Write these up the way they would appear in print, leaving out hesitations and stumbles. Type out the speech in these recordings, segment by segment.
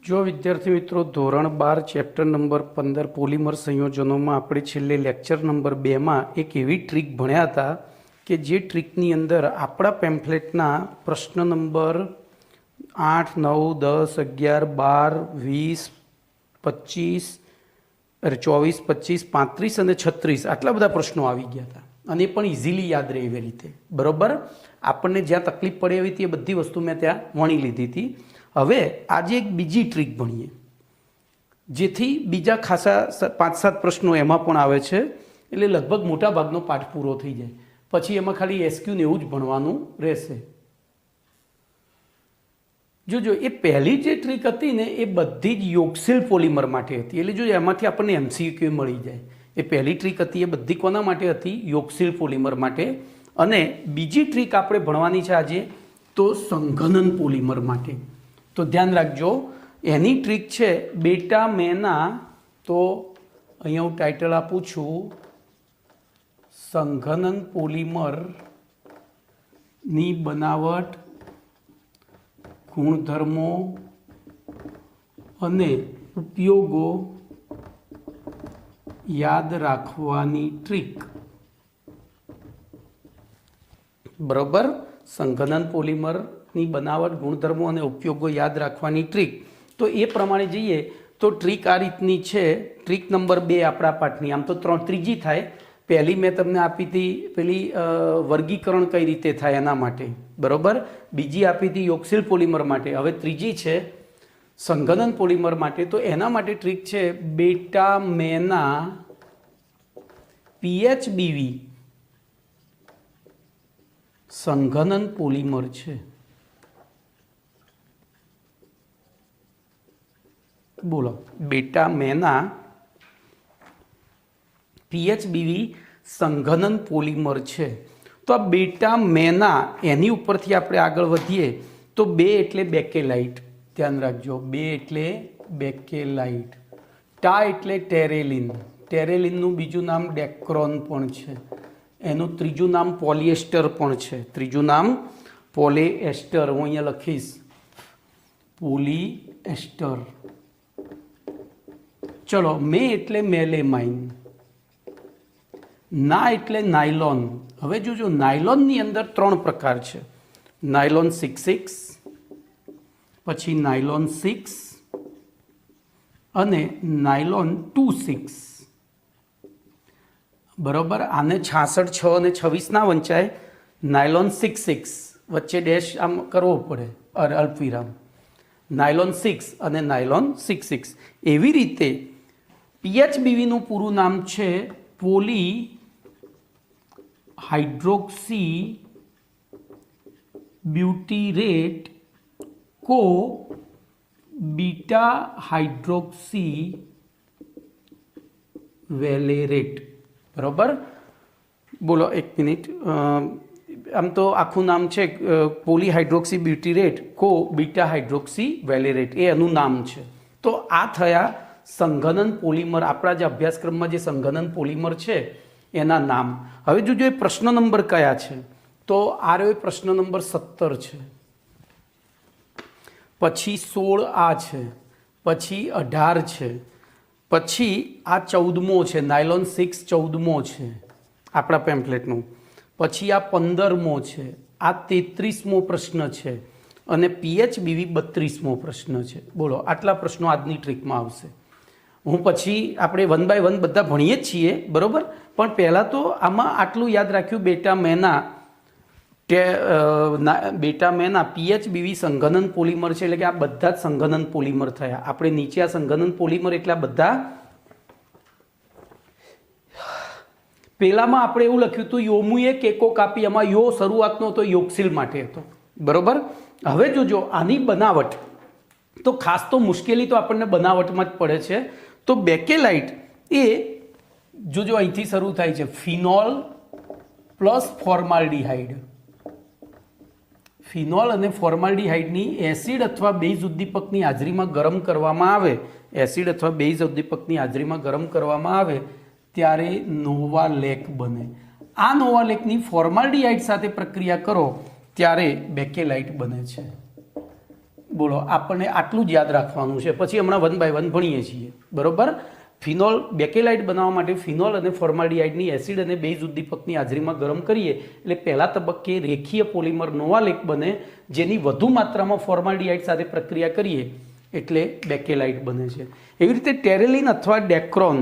જો વિદ્યાર્થી મિત્રો ધોરણ 12 ચેપ્ટર નંબર 15 પોલિમર સંયોજનોમાં આપણે છેલ્લે લેક્ચર નંબર 2માં એક એવી ટ્રીક ભણ્યા હતા કે જે ટ્રીકની અંદર આપણા પેમ્ફલેટના પ્રશ્ન નંબર 8, 9, 10, 11, 12, 25, 24, 25, 35 અને 36 આટલા બધા પ્રશ્નો આવી ગયા હતા અને એ પણ ઇઝીલી યાદ રહે એવી રીતે. બરાબર, આપણને જ્યાં તકલીફ પડે એવી હતી એ બધી વસ્તુ મેં ત્યાં વણી લીધી હતી. હવે આજે એક બીજી ટ્રીક ભણીએ જેથી બીજા ખાસા 5-7 પ્રશ્નો એમાં પણ આવે છે, એટલે લગભગ મોટા ભાગનો પાઠ પૂરો થઈ જાય. પછી એમાં ખાલી એસક્યુ ને એવું જ ભણવાનું રહેશે. જોજો, એ પહેલી જે ટ્રીક હતી ને એ બધી જ યોગશીલ પોલિમર માટે હતી. એટલે જો એમાંથી આપણને એમસીક્યુ મળી જાય. એ પહેલી ટ્રીક હતી એ બધી કોના માટે હતી? યોગશીલ પોલિમર માટે. અને બીજી ટ્રીક આપણે ભણવાની છે આજે તો સંઘનન પોલિમર માટે. તો ધ્યાન રાખજો, એની ટ્રીક છે બેટા મેના. તો અહીંયા હું ટાઇટલ આપું છું સંઘનન પોલિમરની બનાવટ, ગુણધર્મો અને ઉપયોગો યાદ રાખવાની ટ્રીક. બરોબર, સંઘનન પોલિમરની બનાવટ, ગુણધર્મો અને ઉપયોગો યાદ રાખવાની ટ્રીક. તો એ પ્રમાણે જઈએ તો ટ્રીક આ રીતની છે. ટ્રીક નંબર 2 આપણા પાઠની, આમ તો ત્રીજી થાય. પહેલી મેં તમને આપી હતી પેલી વર્ગીકરણ કઈ રીતે થાય એના માટે, બરોબર. બીજી આપી હતી યોગશીલ પોલિમર માટે. હવે ત્રીજી છે સંઘનન પોલિમર માટે. તો એના માટે ટ્રીક છે બેટા મેના PHBV સંઘનન પોલિમર છે. બોલો, બેટા મેના PHBV સંઘનન પોલિમર છે. તો આ બેટા મેના એની ઉપરથી આપણે આગળ વધીએ તો 2 એટલે બેકેલાઇટ. ધ્યાન રાખજો, 2 એટલે બેકેલાઇટ. ટા એટલે ટેરેલિન. ટેરેલિનનું બીજું નામ ડેક્રોન પણ છે. એનું ત્રીજું નામ પોલિએસ્ટર પણ છે. ત્રીજું નામ પોલિએસ્ટર. હું અહીંયા લખીશ પોલિએસ્ટર. ચલો, મે એટલે મેલેમાઇન. ના એટલે નાયલોન. હવે જોજો, નાયલોનની અંદર 3 પ્રકાર છે. નાયલોન 6-6, પછી નાયલોન 6 અને નાયલોન 2-6. બરોબર, આને 66, 6 અને 26 ના વંચાય. નાયલોન 6-6 વચ્ચે ડેશ આમ કરવો પડે, અલ્પવિરામ. નાયલોન 6 અને નાયલોન 6-6. એવી રીતે PHBVનું પૂરું નામ છે પોલી હાઇડ્રોક્સી બ્યુટીરેટ કો બીટા હાઇડ્રોક્સી વેલેરેટ. બરોબર, બોલો એક મિનિટ. આમ તો આખું નામ છે પોલી હાઇડ્રોક્સી બ્યુટીરેટ કો બીટા હાઇડ્રોક્સી વેલેરેટ. એ એનું નામ છે. તો આ થયા સંઘનન પોલિમર. આપણા જે અભ્યાસક્રમમાં જે સંઘનન પોલિમર છે એના નામ. હવે જોજો એ પ્રશ્ન નંબર કયા છે. તો આ રહ્યો પ્રશ્ન નંબર 17 છે, પછી 16 આ છે, પછી 18 છે, પછી આ 14મો છે. નાયલોન 6 14મો છે આપણા પેમ્ફલેટનું. પછી આ 15મો છે, આ 33મો પ્રશ્ન છે અને PHBV 32મો પ્રશ્ન છે. બોલો, આટલા પ્રશ્નો આજની ટ્રીકમાં આવશે. હું પછી આપણે 1 બાય 1 બધા ભણીએ જ છીએ, બરાબર. પણ પહેલાં તો આમાં આટલું યાદ રાખ્યું, બેટા મેના PHBV સંઘનન પોલિમર છે. એટલે કે આ બધા જ સંઘનન પોલિમર થયા. આપણે નીચે આ સંઘનન પોલિમર એટલે આ બધા. પહેલામાં આપણે એવું લખ્યું હતું યોમુએ કેકો કાપી. એમાં યો શરૂઆતનો તો યોગશીલ માટે હતો, બરોબર. હવે જોજો આની બનાવટ, તો ખાસ તો મુશ્કેલી તો આપણને બનાવટમાં જ પડે છે. તો બેકેલાઇટ એ જોજો અહીંથી શરૂ થાય છે, ફિનોલ પ્લસ ફોર્માલ્ડિહાઇડ. ફિનોલ અને ફોર્માલ્ડિહાઇડની એસિડ અથવા બેઝ ઉદ્દીપકની હાજરીમાં ગરમ કરવામાં આવે. એસિડ અથવા બેઝ ઉદ્દીપકની હાજરીમાં ગરમ કરવામાં આવે ત્યારે નોવાલેક બને. આ નોવાલેકની ફોર્માલ્ડિહાઇડ સાથે પ્રક્રિયા કરો ત્યારે બેકેલાઇટ બને છે. બોલો, આપણને આટલું જ યાદ રાખવાનું છે, પછી હમણાં 1 by 1 ભણીએ છીએ, બરોબર. ફિનોલ બેકેલાઇટ બનાવવા માટે ફિનોલ અને ફોર્માલ્ડિહાઇડની એસિડ અને બેઝ ઉદ્દીપકની હાજરીમાં ગરમ કરીએ એટલે પહેલા તબક્કે રેખીય પોલિમર નોવાલેક બને, જેની વધુ માત્રામાં ફોર્માલ્ડિહાઇડ સાથે પ્રક્રિયા કરીએ એટલે બેકેલાઇટ બને છે. એવી રીતે ટેરેલિન અથવા ડેક્રોન,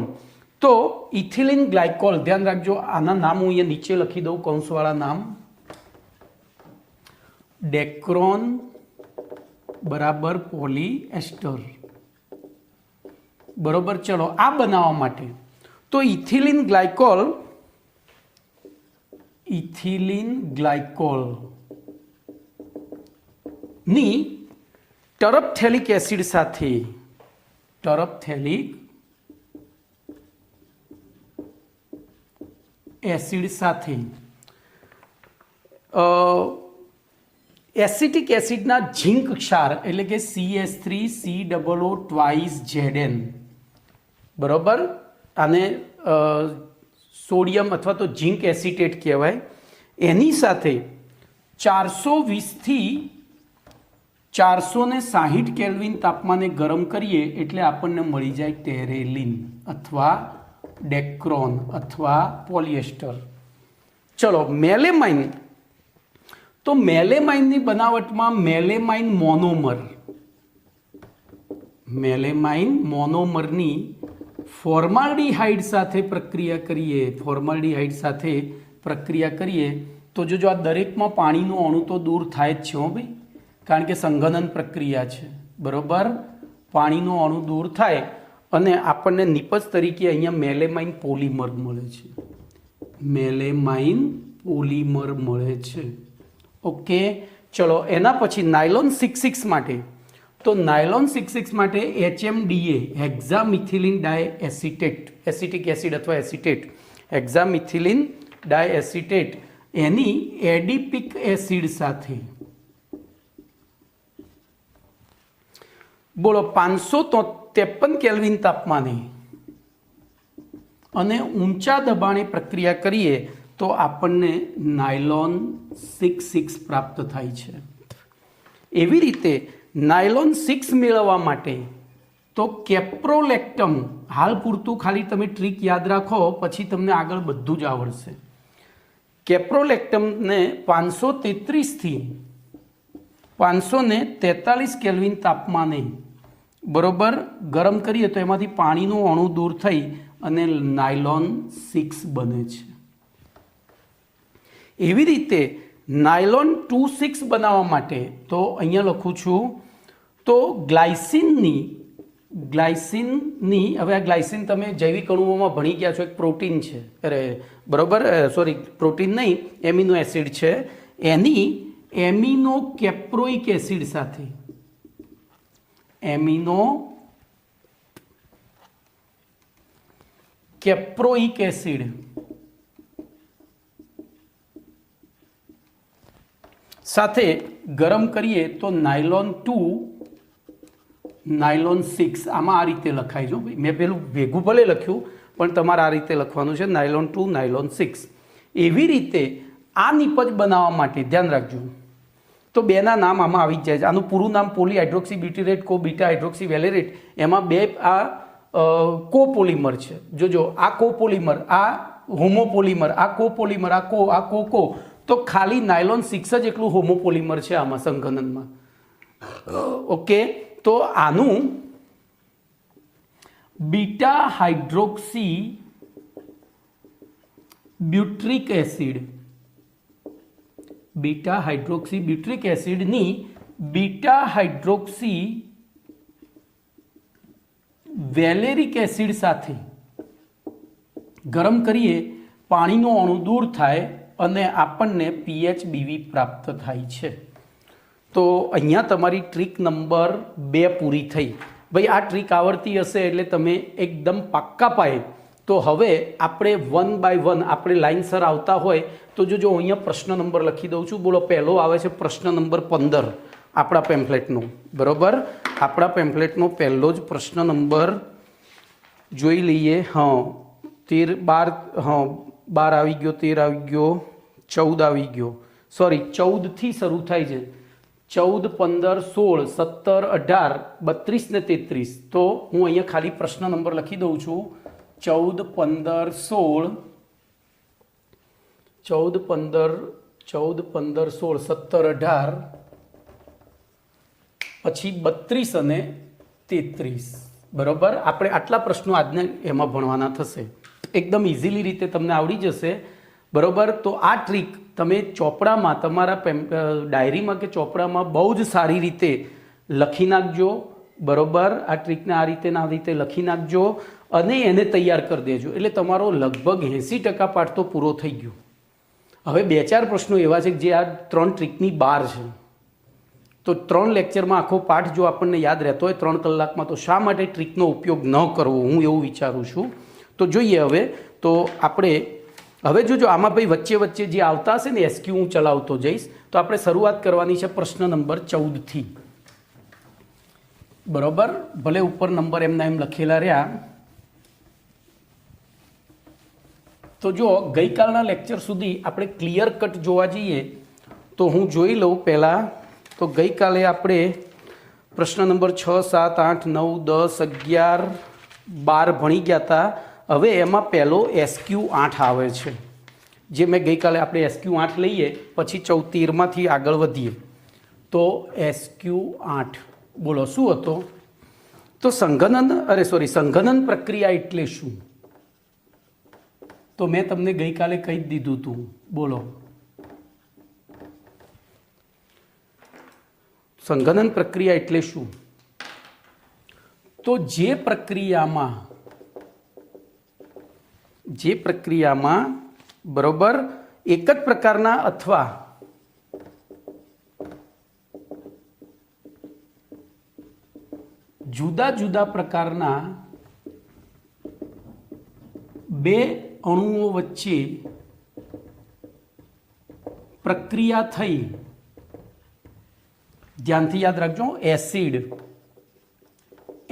તો ઇથિલિન ગ્લાયકોલ, ધ્યાન રાખજો આના નામ હું અહીંયા નીચે લખી દઉં, કૌંસવાળા નામ. ડેક્રોન બરાબર પોલીએસ્ટર, બરોબર. ચલો, આ બનાવવા માટે તો ઇથિલિન ગ્લાયકોલ ની ટરપથેલિક એસિડ સાથે એસિટિક એસિડના ઝીંક ક્ષાર એટલે કે CH3COO2Zn, બરોબર. આને સોડિયમ અથવા તો ઝીંક એસિટેટ કહેવાય. એની સાથે 420 થી 460 કેલ્વિન તાપમાને ગરમ કરીએ એટલે આપણને મળી જાય ટેરેલિન અથવા ડેક્રોન અથવા પોલિએસ્ટર. ચલો, મેલેમાઇન, તો મેલેમાઇનની બનાવટમાં મેલેમાઇન મોનોમરની ફોર્માલ્ડિહાઇડ સાથે પ્રક્રિયા કરીએ તો જો આ દરેકમાં પાણીનું અણુ તો દૂર થાય જ છે હો ભાઈ, કારણ કે સંઘનન પ્રક્રિયા છે, બરોબર. પાણીનું અણુ દૂર થાય અને આપણને નિપજ તરીકે અહીંયા મેલેમાઇન પોલિમર મળે છે. ઓકે, ચલો, એના પછી નાયલોન 6,6 માટે, તો નાયલોન 6,6 માટે HMDA, હેક્ઝામિથિલિન ડાયએસિટેટ, એસિટિક એસિડ અથવા એસિટેટ, હેક્ઝામિથિલિન ડાયએસિટેટ, એની એડિપિક એસિડ સાથે, બોલો, 553 કેલ્વિન તાપમાને અને ઊંચા દબાણે પ્રક્રિયા કરીએ તો આપણને નાયલોન 6,6 પ્રાપ્ત થાય છે. એવી રીતે નાયલોન 6 મેળવવા માટે તો કેપ્રોલેક્ટમ, હાલ પૂરતું ખાલી તમે ટ્રીક યાદ રાખો, પછી તમને આગળ બધું જ આવડશે. કેપ્રોલેક્ટમને 533 થી 543 કેલ્વિન તાપમાને, બરોબર, ગરમ કરીએ તો એમાંથી પાણીનું અણુ દૂર થઈ અને નાયલોન 6 બને છે. એવી રીતે નાયલોન 2,6 બનાવવા માટે તો અહીંયા લખું છું, તો ગ્લાયસિનની, હવે આ ગ્લાયસિન તમે જૈવિક અણુઓમાં ભણી ગયા છો, એક પ્રોટીન છે, બરોબર, સોરી પ્રોટીન નહીં, એમિનો એસિડ છે. એની એમિનો કેપ્રોઇક એસિડ સાથે ગરમ કરીએ તો નાયલોન 2, નાયલોન 6, આમાં આ રીતે લખાય છે. મેં પેલું ભેગું ભલે લખ્યું પણ તમારે આ રીતે લખવાનું છે, નાયલોન 2, નાયલોન 6. એવી રીતે આ નિપજ બનાવવા માટે ધ્યાન રાખજો, તો બેના નામ આમાં આવી જ જાય છે. આનું પૂરું નામ પોલીહાઇડ્રોક્સી બ્યુટીરેટ કો બીટા હાઇડ્રોક્સી વેલેરેટ, એમાં બે આ કોપોલિમર છે. જોજો, આ કોપોલિમર, આ હોમોપોલિમર, આ કોપોલિમર, આ કો, તો ખાલી નાયલોન 6 જ એકલું હોમોપોલિમર છે આમાં સંઘનનમાં. ઓકે, તો આનું બીટા હાઇડ્રોક્સી બ્યુટ્રિક એસિડની બીટા હાઇડ્રોક્સી વેલેરિક એસિડ સાથે ગરમ કરીએ, પાણીનો અણુ દૂર થાય અને આપણને PHBV પ્રાપ્ત થાય છે. તો અહીંયા તમારી ટ્રીક નંબર 2 પૂરી થઈ. ભાઈ, આ ટ્રીક આવડતી હશે એટલે તમે એકદમ પાક્કા પાયે. તો હવે આપણે 1 by 1 આપણે લાઇનસર આવતા હોય તો જો અહીંયા પ્રશ્ન નંબર લખી દઉં છું. બોલો, પહેલો આવે છે પ્રશ્ન નંબર 15 આપણા પેમ્ફલેટનો, બરોબર. આપણા પેમ્ફલેટનો પહેલો જ પ્રશ્ન નંબર જોઈ લઈએ. 12 આવી ગયો, 13 આવી ગયો, 14 આવી ગયો, સોરી 14 થી શરૂ થાય છે, 14, 15, 16, 17, 18, 32 ને 33. તો હું અહીંયા ખાલી પ્રશ્ન નંબર લખી દઉં છું. 14, 15, 16, 14, 15, 16, 17, 18, પછી 32 અને 33. બરોબર, આપણે આટલા પ્રશ્નો આજને એમાં ભણવાના થશે. એકદમ ઇઝીલી રીતે તમને આવડી જશે. બરોબર, તો આ ટ્રીક તમે ચોપડામાં, તમારા ડાયરીમાં કે ચોપડામાં બહુ જ સારી રીતે લખી નાખજો. બરોબર, આ ટ્રીકને આ રીતે લખી નાખજો અને એને તૈયાર કરી દેજો. એટલે તમારો લગભગ 80% પાઠ તો પૂરો થઈ ગયો. હવે 2-4 પ્રશ્નો એવા છે જે આ 3 ટ્રીકની બહાર છે. તો 3 લેક્ચરમાં આખો પાઠ જો આપણને યાદ રહેતો હોય 3 કલાકમાં, તો શા માટે ટ્રીકનો ઉપયોગ ન કરવો, હું એવું વિચારું છું. તો જોઈએ હવે. તો આપણે હવે જોજો આમાં ભાઈ વચ્ચે વચ્ચે જે આવતા હશે ને એસક્યુ હું ચલાવતો જઈશ. તો આપણે શરૂઆત કરવાની છે પ્રશ્ન નંબર 14થી. બરોબર, ભલે ઉપર નંબર એમના એમ લખેલા રહ્યા. તો જો ગઈકાલના લેક્ચર સુધી આપણે ક્લિયર કટ જોવા જઈએ તો હું જોઈ લઉં પહેલાં. તો ગઈકાલે આપણે પ્રશ્ન નંબર 6, 7, 8, 9, 10, 11, 12 ભણી ગયા હતા. હવે એમાં પહેલો એસક્યુ 8 આવે છે, જે મેં ગઈકાલે આપણે એસક્યુ 8 લઈએ પછી 13માંથી આગળ વધીએ. તો એસક્યુ 8 બોલો શું હતો? તો સંઘનન પ્રક્રિયા એટલે શું? તો મેં તમને ગઈકાલે કહી જ દીધું હતું. બોલો, સંઘનન પ્રક્રિયા એટલે શું? તો જે પ્રક્રિયામાં બરોબર એક જ પ્રકારના અથવા જુદા જુદા પ્રકારના 2 અણુઓ વચ્ચે પ્રક્રિયા થઈ, ધ્યાનથી યાદ રાખજો, એસિડ,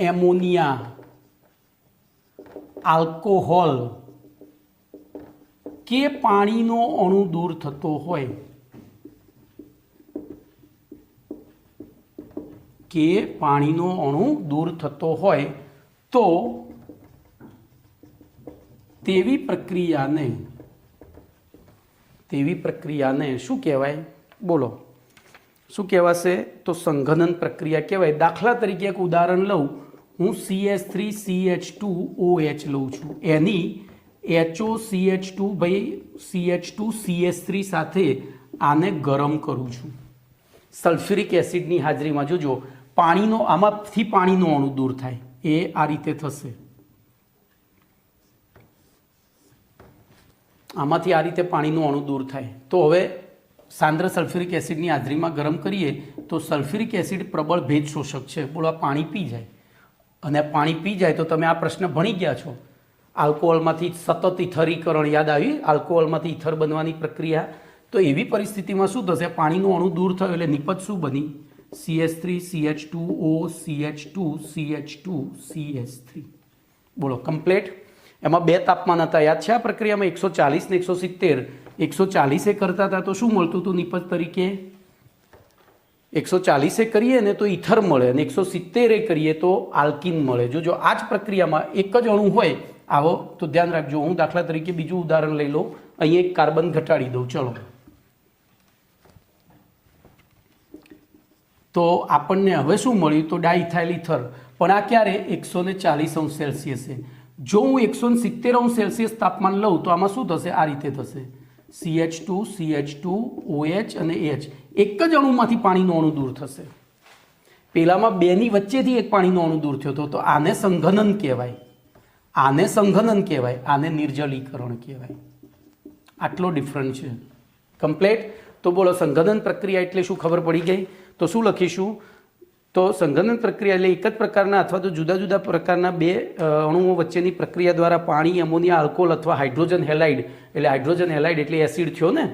એમોનિયા, આલ્કોહોલ કે પાણીનો અણુ દૂર થતો હોય, તો તેવી પ્રક્રિયાને શું કહેવાય? બોલો શું કહેવાશે? તો સંઘનન પ્રક્રિયા કહેવાય. દાખલા તરીકે એક ઉદાહરણ લઉં. હું CH3CH2OH લઉં છું. એની HOCH2 ભાઈ CH2CH3 સાથે આને ગરમ કરું છું સલ્ફ્યુરિક એસિડની હાજરીમાં. જોજો આમાંથી પાણીનો અણુ દૂર થાય. એ આ રીતે થશે. આમાંથી આ રીતે પાણીનો અણુ દૂર થાય. તો હવે સાંદ્ર સલ્ફ્યુરિક એસિડની હાજરીમાં ગરમ કરીએ તો સલ્ફ્યુરિક એસિડ પ્રબળ ભેજ શોષક છે. બોલો, આ પાણી પી જાય. અને પાણી પી જાય તો તમે આ પ્રશ્ન ભણી ગયા છો. આલ્કોહોલમાંથી સતત ઇથરીકરણ યાદ આવી? આલ્કોહોલમાંથી ઇથર બનવાની પ્રક્રિયા. તો એવી પરિસ્થિતિમાં શું થશે? પાણીનો અણુ દૂર થયો એટલે નિપજ શું બની? CH3 CH2O CH2 CH2 CH3. બોલો કમ્પ્લેટ. એમાં 2 તાપમાન હતા, યાદ છે? આ પ્રક્રિયામાં 140 ને 170. 140 કરતા હતા તો શું મળતું હતું નિપજ તરીકે? 140 કરીએ ને તો ઇથર મળે, અને 170 કરીએ તો આલ્કીન મળે. જો આ જ પ્રક્રિયામાં એક જ અણુ હોય આવો તો ધ્યાન રાખજો. હું દાખલા તરીકે બીજું ઉદાહરણ લઈ લઉં. અહીંયા એક કાર્બન ઘટાડી દઉં. ચલો, તો આપણને હવે શું મળ્યું? તો ડાઇથાઇલ ઇથર. પણ આ ક્યારે? 140°C. જો હું 170°C તાપમાન લઉં તો આમાં શું થશે? આ રીતે થશે. CH2 CH2 OH અને H એક જ અણુમાંથી પાણીનો અણુ દૂર થશે. પેલામાં 2ની વચ્ચેથી એક પાણીનો અણુ દૂર થયો હતો. તો આને સંઘનન કહેવાય, આને નિર્જલીકરણ કહેવાય. આટલો ડિફરન્ટ છે. કમ્પ્લેટ. તો બોલો સંઘનન પ્રક્રિયા એટલે શું? ખબર પડી ગઈ? તો શું લખીશું? તો સંઘનન પ્રક્રિયા એટલે એક જ પ્રકારના અથવા તો જુદા જુદા પ્રકારના 2 અણુઓ વચ્ચેની પ્રક્રિયા દ્વારા પાણી, એમોનિયા, આલ્કોહોલ અથવા હાઇડ્રોજન હેલાઇડ, એટલે હાઇડ્રોજન હેલાઇડ એટલે એસિડ થયો ને,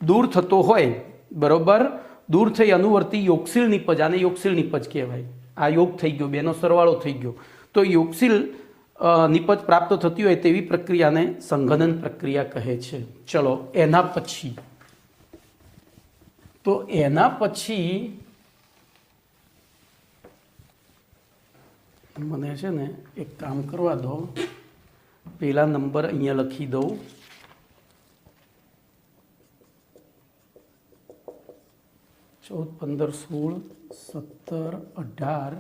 દૂર થતો હોય. બરોબર, દૂર થઈ અનુવર્તી યોગશીલ નિપજ, આને યોગશીલ નિપજ કહેવાય. આ યોગ થઈ ગયો, બેનો સરવાળો થઈ ગયો. તો યોગશીલ નિપજ પ્રાપ્ત થતી હોય તેવી પ્રક્રિયાને સંઘનન પ્રક્રિયા કહે છે. ચલો, એના પછી તો એના પછી મને છે ને એક કામ કરવા દો, પહેલા નંબર અહીંયા લખી દઉં, 14, 15, 16, 17,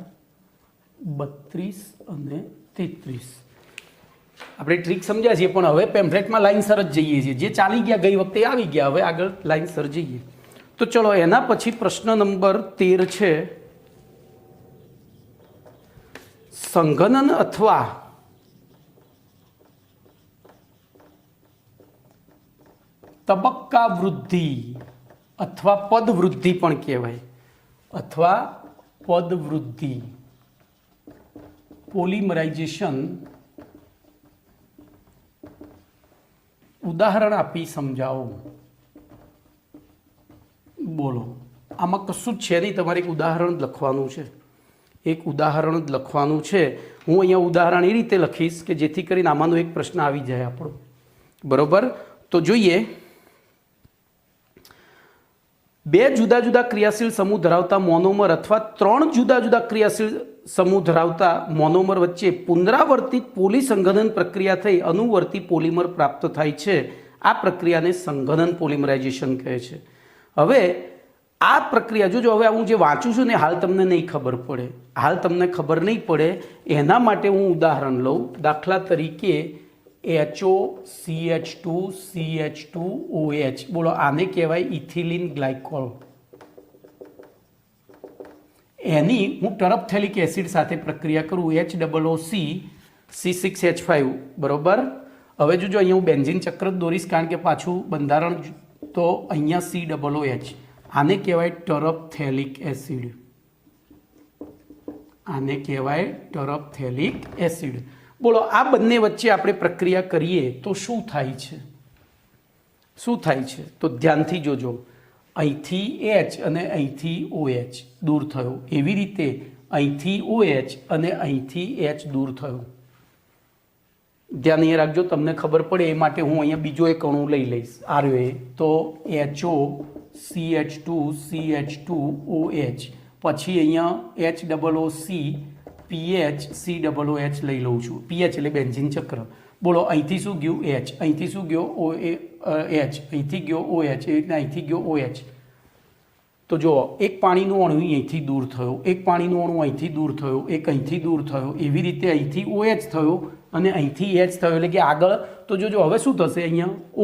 32 અને 33. આપણે ટ્રીક સમજ્યા છીએ, પણ હવે પેમ્ફલેટમાં લાઇનસર જ જઈએ છીએ. જે ચાલી ગયા ગઈ વખતે આવી ગયા, હવે આગળ લાઇનસર જઈએ. તો ચલો એના પછી પ્રશ્ન નંબર 13 છે, સંઘનન અથવા તબક્કા વૃદ્ધિ અથવા પદ વૃદ્ધિ પણ કહેવાય, અથવા પદ વૃદ્ધિ, પોલિમરાઇઝેશન, ઉદાહરણ આપી સમજાવો. બોલો, આમાં કશું જ છે નહીં, તમારે એક ઉદાહરણ જ લખવાનું છે. એક ઉદાહરણ જ લખવાનું છે. હું અહીંયા ઉદાહરણ એ રીતે લખીશ કે જેથી કરીને આમાંનો એક પ્રશ્ન આવી જાય આપણો. બરોબર? તો જોઈએ, બે જુદા જુદા ક્રિયાશીલ સમૂહ ધરાવતા મોનોમર અથવા ત્રણ જુદા જુદા ક્રિયાશીલ સમૂહ ધરાવતા મોનોમર વચ્ચે પુનરાવર્તિત પોલિસંઘનન પ્રક્રિયા થઈ અનુવર્તી પોલિમર પ્રાપ્ત થાય છે. આ પ્રક્રિયાને સંઘનન પોલિમરાઇઝેશન કહે છે. હવે આ પ્રક્રિયા જોજો, હવે હું જે વાંચું છું ને હાલ તમને નહીં ખબર પડે, હાલ તમને ખબર નહીં પડે એના માટે હું ઉદાહરણ લઉં. દાખલા તરીકે HOCH2 CH2OH, બોલો આને કહેવાય ઇથિલિન ગ્લાયકોલ. એની હું ટરફથેલિક એસિડ સાથે પ્રક્રિયા કરું, HOOC C6H5, બરોબર. હવે જોજો અહીંયા હું બેન્ઝીન ચક્ર જ દોરીશ, કારણ કે પાછું બંધારણ તો અહીંયા COOH, આને કહેવાય ટરફથેલિક એસિડ, આને કહેવાય ટરફથેલિક એસિડ. બોલો આ બંને વચ્ચે આપણે પ્રક્રિયા કરીએ તો શું થાય છે? શું થાય છે? તો ધ્યાનથી જોજો, અહીંથી H અને અહીંથી OH દૂર થયો, એવી રીતે અહીંથી OH અને અહીંથી H દૂર થયો. ધ્યાન એ રાખજો, તમને ખબર પડે એ માટે હું અહીંયા બીજો એક અણુ લઈ લઈશ, આર્યો એ. તો HOCH2CH2OH, પછી અહીંયા HOOC PHCOOH લઈ લઉં છું. PH એટલે બેન્ઝીન ચક્ર. બોલો અહીંથી શું ગયું? H, અહીંથી શું ગયો? H, અહીંથી ગયો OH, એ રીતના અહીંથી ગયો OH. તો જુઓ, એક પાણીનું અણુ અહીંથી દૂર થયો, એક પાણીનું અણુ અહીંથી દૂર થયો, એક અહીંથી દૂર થયો, એવી રીતે અહીંથી OH થયો અને અહીંથી H થયો, એટલે કે આગળ. તો જોજો હવે શું થશે? અહીંયા O,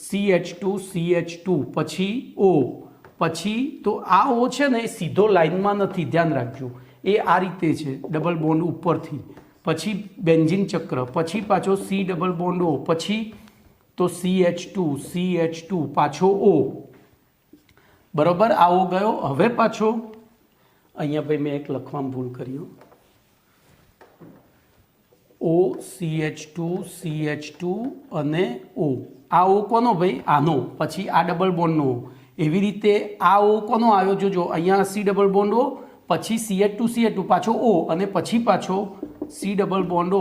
CH2 CH2, પછી O, પછી તો આ O છે ને એ સીધો લાઇનમાં નથી, ધ્યાન રાખજો, એ આ રીતે છે, ડબલ બોન્ડ ઉપરથી, પછી બેન્ઝીન ચક્ર, પછી પાછો C ડબલ બોન્ડ O, પછી તો CH2 પાછો O, બરોબર. આવો ગયો. હવે પાછો અહીંયા ભાઈ મેં એક લખવામાં ભૂલ કર્યો, OCH2 અને O. આ O કોનો ભાઈ? આનો. પછી આ ડબલ બોન્ડનો. એવી રીતે આ O કોનો આવ્યો? જોજો અહીંયા C ડબલ બોન્ડ O, પછી CH2 પાછો O, અને પછી પાછો C ડબલ બોન્ડ O.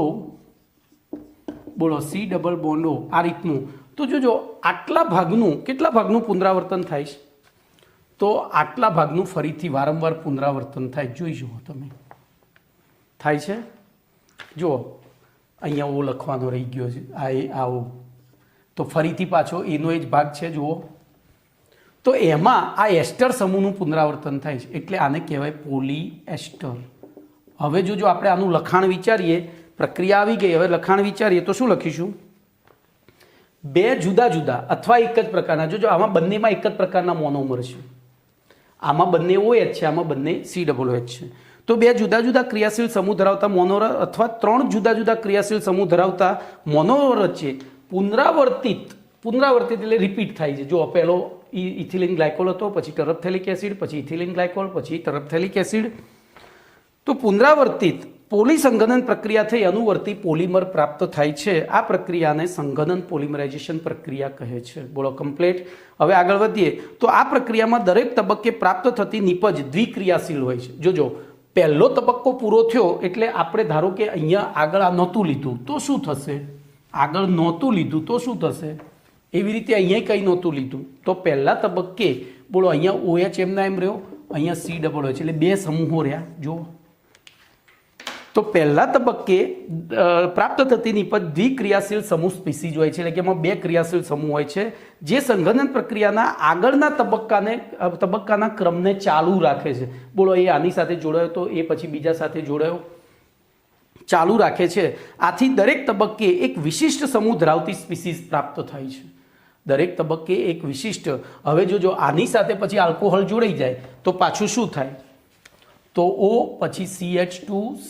બોલો C ડબલ બોન્ડ O, આ રીતનું. તો જોજો આટલા ભાગનું, કેટલા ભાગનું પુનરાવર્તન થાય છે? તો આટલા ભાગનું ફરીથી વારંવાર પુનરાવર્તન થાય. જોઈ જુઓ તમે, થાય છે. જુઓ અહીંયા O લખવાનો રહી ગયો છે, આ O, તો ફરીથી પાછો એનો એ જ ભાગ છે. જુઓ, તો એમાં આ એસ્ટર સમૂહનું પુનરાવર્તન થાય છે, એટલે આને કહેવાય પોલીએસ્ટર. હવે જોજો આપણે આનું લખાણ વિચારીએ, પ્રક્રિયા આવી ગઈ, હવે લખાણ વિચારીએ તો શું લખીશું? બે જુદા જુદા અથવા એક જ પ્રકારના, જોજો આમાં બંનેમાં એક જ પ્રકારના મોનોમર છે, આમાં બંને OH છે, આમાં બંને COOH છે. તો બે જુદા જુદા ક્રિયાશીલ સમૂહ ધરાવતા મોનોમર અથવા ત્રણ જુદા જુદા ક્રિયાશીલ સમૂહ ધરાવતા મોનોમર વચ્ચે પુનરાવર્તિત એટલે રિપીટ થાય છે. જો પહેલો ઇથિલિન ગ્લાયકોલ હતો, પછી ટરફથેલિક એસિડ, પછી ઇથિલિન ગ્લાયકોલ, પછી ટરફથેલિક એસિડ. તો પુનરાવર્તિત પોલિસંઘનન પ્રક્રિયા થઈ અનુવર્તી પોલિમર પ્રાપ્ત થાય છે. આ પ્રક્રિયાને સંઘનન પોલિમરાઇઝેશન પ્રક્રિયા કહે છે. બોલો કમ્પ્લીટ. હવે આગળ વધીએ તો આ પ્રક્રિયામાં દરેક તબક્કે પ્રાપ્ત થતી નિપજ દ્વિક્રિયાશીલ હોય છે. જોજો પહેલો તબક્કો પૂરો થયો એટલે આપણે ધારો કે અહીંયા આગળ આ નહોતું લીધું તો શું થશે? આગળ નહોતું લીધું તો શું થશે? એવી રીતે અહીંયા કંઈ નહોતું લીધું તો પહેલા તબક્કે બોલો અહીંયા OH એમના એમ રહ્યો, અહીંયા COOH એટલે બે સમૂહો રહ્યા. જુઓ તો પહેલા તબક્કે પ્રાપ્ત થતી નિપજ દ્વિક્રિયાશીલ સમૂહ સ્પીસીઝ હોય છે, એટલે કે એમાં બે ક્રિયાશીલ સમૂહ હોય છે જે સંઘનન પ્રક્રિયાના આગળના તબક્કાના ક્રમને ચાલુ રાખે છે. બોલો એ આની સાથે જોડાયો તો એ પછી બીજા સાથે જોડાયો, ચાલુ રાખે છે. આથી દરેક તબક્કે એક વિશિષ્ટ સમૂહ ધરાવતી સ્પીસીઝ પ્રાપ્ત થાય છે. દરેક તબક્કે એક વિશિષ્ટ. હવે જો આની સાથે પછી આલ્કોહોલ જોડાઈ જાય તો પાછું શું થાય? તો O પછી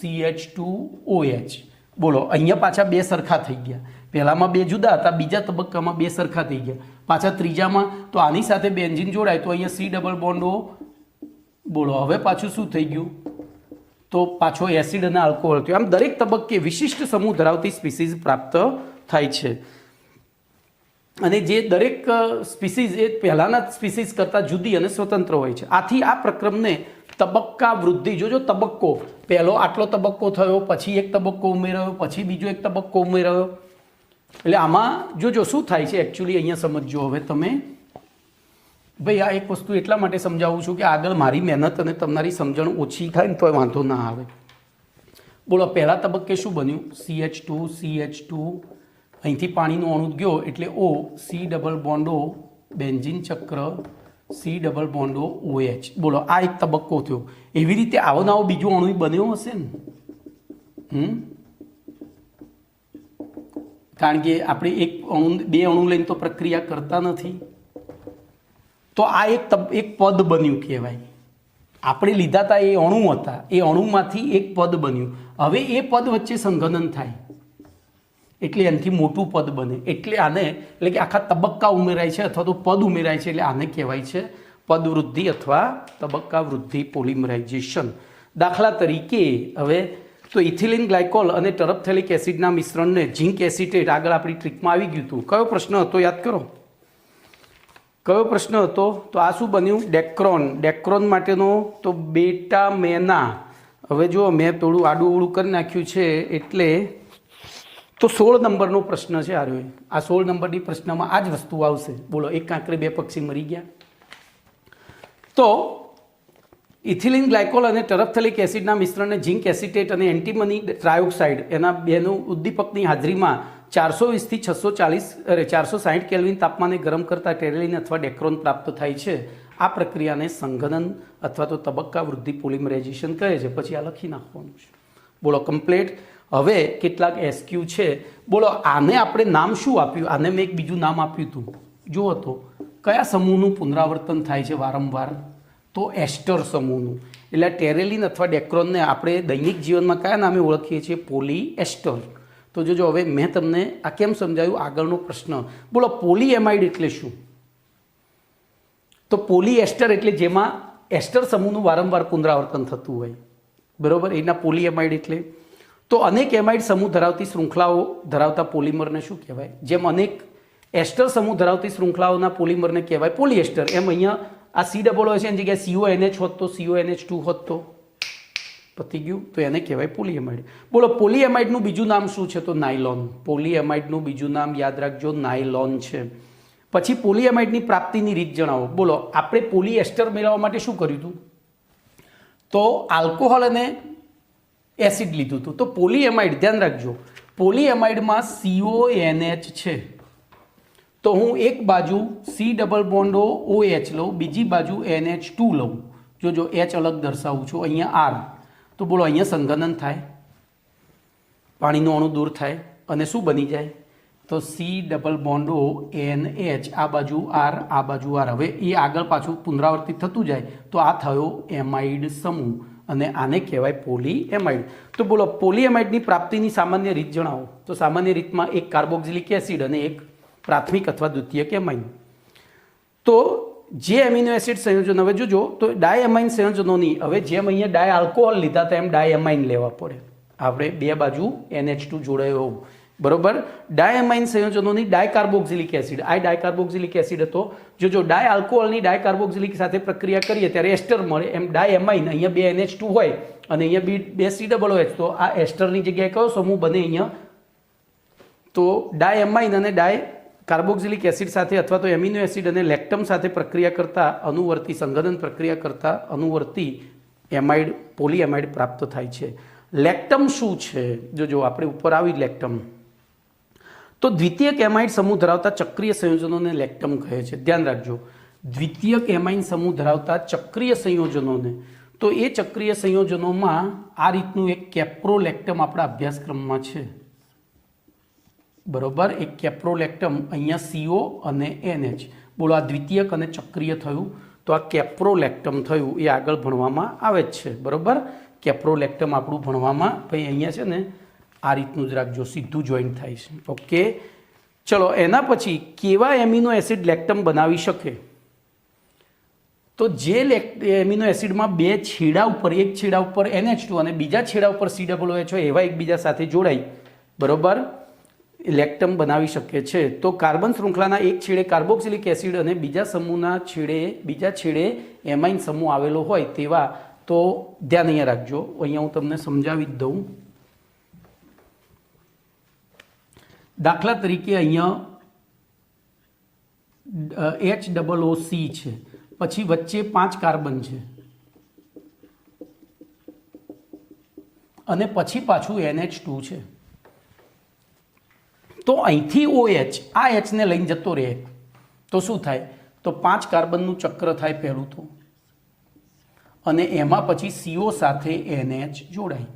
CH2OH. બોલો અહીંયા પાછા બે સરખા થઈ ગયા. પહેલામાં બે જુદા હતા, બીજા તબક્કામાં બે સરખા થઈ ગયા. પાછા ત્રીજામાં તો આની સાથે બેન્ઝીન જોડાય તો અહીંયા C ડબલ બોન્ડ O. બોલો હવે પાછું શું થઈ ગયું? તો પાછો એસિડ અને આલ્કોહોલ થયો. આમ દરેક તબક્કે વિશિષ્ટ સમૂહ ધરાવતી સ્પીસીઝ પ્રાપ્ત થાય છે. અને જે દરેક સ્પીસીઝ એ પહેલાના સ્પીસીઝ કરતાં જુદી અને સ્વતંત્ર હોય છે. આથી આ પ્રક્રમને તબક્કા વૃદ્ધિ, જોજો તબક્કો, પહેલો આટલો તબક્કો થયો, પછી એક તબક્કો ઉમેરાયો, પછી બીજો એક તબક્કો ઉમેરાયો. એટલે આમાં જોજો શું થાય છે એકચ્યુઅલી અહીંયા સમજજો. હવે તમે ભાઈ આ એક વસ્તુ એટલા માટે સમજાવું છું કે આગળ મારી મહેનત અને તમારી સમજણ ઓછી થાય ને તો વાંધો ના આવે. બોલો પહેલા તબક્કે શું બન્યું? CH2 અહીંથી પાણીનો અણુ ગયો એટલે O, C double bond O, benzene ચક્ર, C ડબલ બોન્ડ OH. બોલો આ એક તબક્કો થયો. એવી રીતે આવો નવો બીજો અણુ બન્યો હશે ને? કારણ કે આપણે બે અણુ લઈને તો પ્રક્રિયા કરતા નથી. તો આ એક પદ બન્યું કહેવાય. આપણે લીધા હતા એ અણુ હતા, એ અણુમાંથી એક પદ બન્યું. હવે એ પદ વચ્ચે સંઘનન થાય એટલે એનાથી મોટું પદ બને. એટલે આને એટલે કે આખા તબક્કા ઉમેરાય છે અથવા તો પદ ઉમેરાય છે એટલે આને કહેવાય છે પદ વૃદ્ધિ અથવા તબક્કા વૃદ્ધિ પોલિમરાઇઝેશન. દાખલા તરીકે હવે તો ઇથિલિન ગ્લાયકોલ અને ટરફથેલિક એસિડના મિશ્રણને ઝિંક એસિટેટ આગળ આપણી ટ્રીકમાં આવી ગયું હતું. કયો પ્રશ્ન હતો યાદ કરો? કયો પ્રશ્ન હતો? તો આ શું બન્યું? ડેક્રોન માટેનો તો બેટા મેના. હવે જો મેં થોડું આડું અવળું કરી નાખ્યું છે એટલે તો 16 નંબરનો પ્રશ્ન છે આ રહ્યો. આ 16 નંબરની પ્રશ્નમાં આ જ વસ્તુ આવશે. બોલો એક કાંકરે બે પક્ષી મરી ગયા. તો ઇથિલિન ગ્લાયકોલ અને ટરફથેલિક એસિડના મિશ્રણને ઝિંક એસિટેટ અને એન્ટીમની ટ્રાયોક્સાઇડ એના બેનું ઉદ્દીપકની હાજરીમાં 420 થી 460 કેલ્વિન તાપમાને ગરમ કરતા ટેરેલિન અથવા ડેક્રોન પ્રાપ્ત થાય છે. આ પ્રક્રિયાને સંઘનન અથવા તો તબક્કા વૃદ્ધિ પોલિમરાઇઝેશન કહે છે. પછી આ લખી નાખવાનું છે. બોલો કમ્પ્લીટ. હવે કેટલાક એસક્યુ છે. બોલો આને આપણે નામ શું આપ્યું? આને મેં એક બીજું નામ આપ્યું હતું. જુઓ તો કયા સમૂહનું પુનરાવર્તન થાય છે વારંવાર? તો એસ્ટર સમૂહનું. એટલે ટેરેલિન અથવા ડેક્રોનને આપણે દૈનિક જીવનમાં કયા નામે ઓળખીએ છીએ? પોલીએસ્ટર. તો જોજો હવે મેં તમને આ કેમ સમજાવ્યું? આગળનો પ્રશ્ન. બોલો પોલીએમાઇડ એટલે શું? તો પોલીએસ્ટર એટલે જેમાં એસ્ટર સમૂહનું વારંવાર પુનરાવર્તન થતું હોય, બરોબર, એના પોલીએમાઇડ એટલે. તો અનેક એમાઇડ સમૂહ ધરાવતી શૃંખલાઓ ધરાવતા પોલિમરને શું કહેવાય? જેમ અનેક એસ્ટર સમૂહ ધરાવતી શૃંખલાઓના પોલિમરને કહેવાય પોલીએસ્ટર. એમ અહીંયા આ C ડબલ હોય છે એની જગ્યાએ CONH હોત તો CONH2 હોત તો પતી ગયું, તો એને કહેવાય પોલીએમાઇડ. બોલો પોલીએમાઇડનું બીજું નામ શું છે? તો નાયલોન. પોલીએમાઇડનું બીજું નામ યાદ રાખજો નાયલોન છે. પછી પોલીએમાઇડની પ્રાપ્તિની રીત જણાવો. બોલો આપણે પોલીએસ્ટર મેળવવા માટે શું કર્યું હતું? તો આલ્કોહોલ અને એસિડ લીધું હતું. તો પોલીએમાઇડ ધ્યાન રાખજો, પોલીએમાઇડમાં CONH છે. તો હું એક બાજુ C ડબલ બોન્ડ OH લઉં, બીજી બાજુ NH2 લઉં. જો H અલગ દર્શાવું છું, અહીંયા R. તો બોલો અહીંયા સંઘનન થાય, પાણીનો અણુ દૂર થાય અને શું બની જાય? તો C ડબલ બોન્ડ NH, આ બાજુ R, આ બાજુ R. હવે એ આગળ પાછું પુનરાવર્તિત થતું જાય તો આ થયો એમાઇડ સમૂહ અને આને કહેવાય પોલીએમાઇડ. તો બોલો પોલીએમાઇડની પ્રાપ્તિની સામાન્ય રીત જણાવો. તો સામાન્ય રીતમાં એક કાર્બોક્સિલિક એસિડ અને એક પ્રાથમિક અથવા દ્વિતીયક એમાઇન. તો જે એમિનો એસિડ સંયોજન, હવે જોજો તો ડાયએમાઇન સંયોજનોની, હવે જેમ અહીંયા ડાય આલ્કોહોલ લીધા હતા એમ ડાયએમાઇન લેવા પડે. આપણે બે બાજુ NH2 જોડાયો, બરોબર. ડાયએમાઇન સંયોજનોની ડાયકાર્બોક્સિલિક એસિડ, આ ડાયકાર્બોક્સિલિક એસિડ હતો. જો ડાય આલ્કોહોલની ડાયકાર્બોક્સિલિક સાથે પ્રક્રિયા કરીએ ત્યારે એસ્ટર મળે. એમ ડાયએમાઇન અહીંયા બે NH2 હોય અને અહીંયા બે C ડબલ OH, તો આ એસ્ટરની જગ્યાએ કયો સમૂહ બને અહીંયા? તો ડાયએમાઇન અને ડાય કાર્બોક્સિલિક એસિડ સાથે અથવા તો એમિનો એસિડ અને લેક્ટમ સાથે પ્રક્રિયા કરતા અનુવર્તી સંઘનન પ્રક્રિયા કરતા અનુવર્તી એમાઇડ પોલીએમાઇડ પ્રાપ્ત થાય છે. લેક્ટમ શું છે? જો આપણે ઉપર આવી લેક્ટમ, તો દ્વિતીયક એમાઇડ સમૂહ ધરાવતા ચક્રીય સંયોજનોને લેક્ટમ કહે છે. ધ્યાન રાખજો, દ્વિતીયક એમાઇન સમૂહ ધરાવતા ચક્રીય સંયોજનોને. તો એ ચક્રીય સંયોજનોમાં આ રીતનું એક કેપ્રોલેક્ટમ આપણા અભ્યાસક્રમમાં છે, બરોબર. એક કેપ્રોલેક્ટમ, અહીંયા CO અને NH. બોલો, આ દ્વિતીયક અને ચક્રીય થયું, તો આ કેપ્રોલેક્ટમ થયું. એ આગળ ભણવામાં આવે જ છે, બરોબર. કેપ્રોલેક્ટમ આપણું ભણવામાં ભાઈ અહીંયા છે ને આ રીતનું જ રાખજો, સીધું જોઈન્ટ થાય છે. ઓકે, ચલો એના પછી કેવા એમિનો એસિડ લેક્ટમ બનાવી શકે? તો જે એમિનો એસિડમાં બે છેડા ઉપર, એક છેડા ઉપર NH2 અને બીજા છેડા ઉપર COOH એવા એકબીજા સાથે જોડાય, બરોબર, લેક્ટમ બનાવી શકે છે. તો કાર્બન શૃંખલાના એક છેડે કાર્બોક્સિલિક એસિડ અને બીજા છેડે એમાઇન સમૂહ આવેલો હોય તેવા, તો ધ્યાન અહીંયા રાખજો, અહીંયા હું તમને સમજાવી જ દઉં. દાખલા તરીકે અહીંયા HOOC છે, પછી વચ્ચે 5 કાર્બન છે અને પછી પાછું NH2 છે. તો અહીંથી OH આ H ને લઈને જતો રહે, તો શું થાય? તો 5 કાર્બનનું ચક્ર થાય પહેલું તો, અને એમાં પછી CO સાથે NH જોડાય.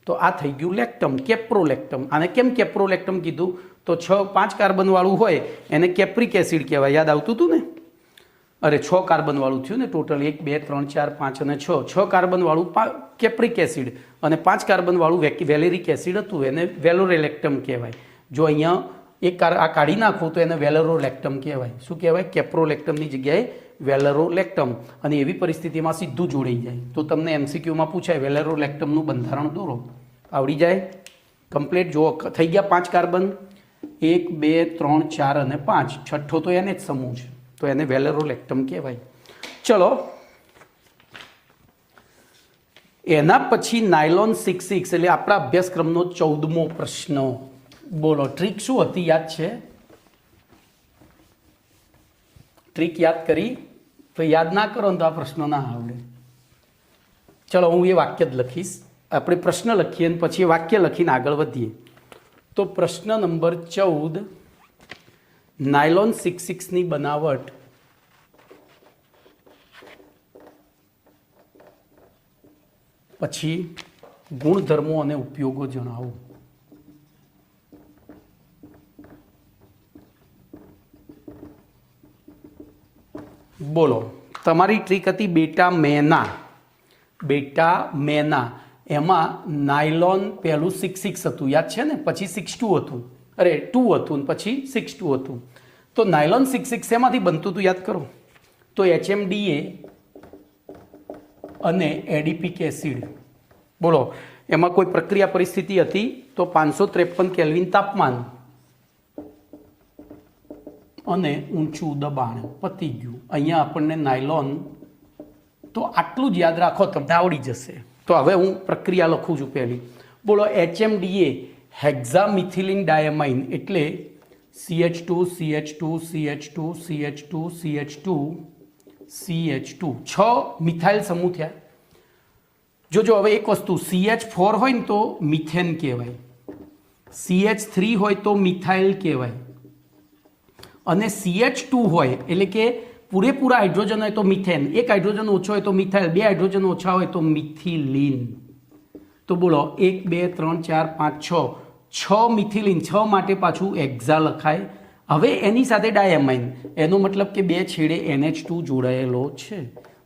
તો આ થઈ ગયું લેક્ટમ, કેપ્રોલેક્ટમ. આને કેમ કેપ્રોલેક્ટમ કીધું? તો 5 કાર્બન વાળું હોય એને કેપ્રિક એસિડ કહેવાય. યાદ આવતું હતું ને? અરે 6 કાર્બન વાળું થયું ને ટોટલ, 1 2 3 4 5 અને 6 કાર્બન વાળું કેપ્રિક એસિડ, અને 5 કાર્બન વાળું વેલેરિક એસિડ હતું, એને વેલોરેલેક્ટમ કહેવાય. જો અહીંયા એક આ કાઢી નાખો તો એને વેલેરોલેક્ટમ કહેવાય. શું કહેવાય? કેપ્રોલેક્ટમની જગ્યાએ વેલેરોલેક્ટમ. અને એવી પરિસ્થિતિમાં સીધું જોડાઈ જાય. તો તમને MCQમાં પૂછાય વેલેરોલેક્ટમનું બંધારણ દોરો, આવડી જાય કમ્પ્લીટ. જો થઈ ગયા 5 કાર્બન, 1 2 3 4 અને 5, છઠ્ઠો તો NH સમૂહ છે, તો એને વેલેરોલેક્ટમ કહેવાય. ચલો એના પછી નાયલોન 6,6 એટલે આપણા અભ્યાસક્રમનો 14મો પ્રશ્ન. બોલો, ટ્રીક શું હતી? યાદ છે? ટ્રીક યાદ કરી? તો યાદ ના કરો ને તો આ પ્રશ્ન ના આવડે. ચલો હું એ વાક્ય જ લખીશ, આપણે પ્રશ્ન લખીએ અને પછી વાક્ય લખીને આગળ વધીએ. તો પ્રશ્ન નંબર 14, નાયલોન 6,6ની બનાવટ પછી ગુણધર્મો અને ઉપયોગો જણાવો. બોલો, તમારી ટ્રીક હતી બેટા મેના. એમાં નાયલોન પહેલું 6,6 હતું, યાદ છે ને? પછી 6,2 હતું, અરે 2 હતું ને પછી 6,2 હતું. તો નાયલોન 6,6 એમાંથી બનતું હતું યાદ કરો? તો HMDA અને એડિપિક એસિડ. બોલો, એમાં કોઈ પ્રક્રિયા પરિસ્થિતિ હતી? તો 553 કેલ્વિન તાપમાન અને ઊંચું દબાણ, પતી ગયું. અહીંયા આપણને નાયલોન, તો આટલું જ યાદ રાખો, તમને આવડી જશે. તો હવે હું પ્રક્રિયા લખું છું પહેલી. બોલો, HMDA હેક્ઝામિથિલિન ડાયમાઇન એટલે CH2 CH2 CH2 CH2 CH2 CH2, 6 methyl સમૂહ થયા. જોજો હવે એક વસ્તુ, CH4 હોય ને તો મિથેન કહેવાય, CH3 હોય તો મિથાઇલ કહેવાય, અને CH2 હોય એટલે કે પૂરેપૂરા હાઇડ્રોજન હોય તો મિથેન, એક હાઇડ્રોજન ઓછો હોય તો મિથાઇલ, 2 હાઇડ્રોજન ઓછા હોય તો મિથિલિન. તો બોલો 1 2 3 4 5 6 મિથિલિન, 6 માટે પાછું હેક્ઝા લખાય. હવે એની સાથે ડાયમાઇન, એનો મતલબ કે 2 છેડે NH2 જોડાયેલો છે.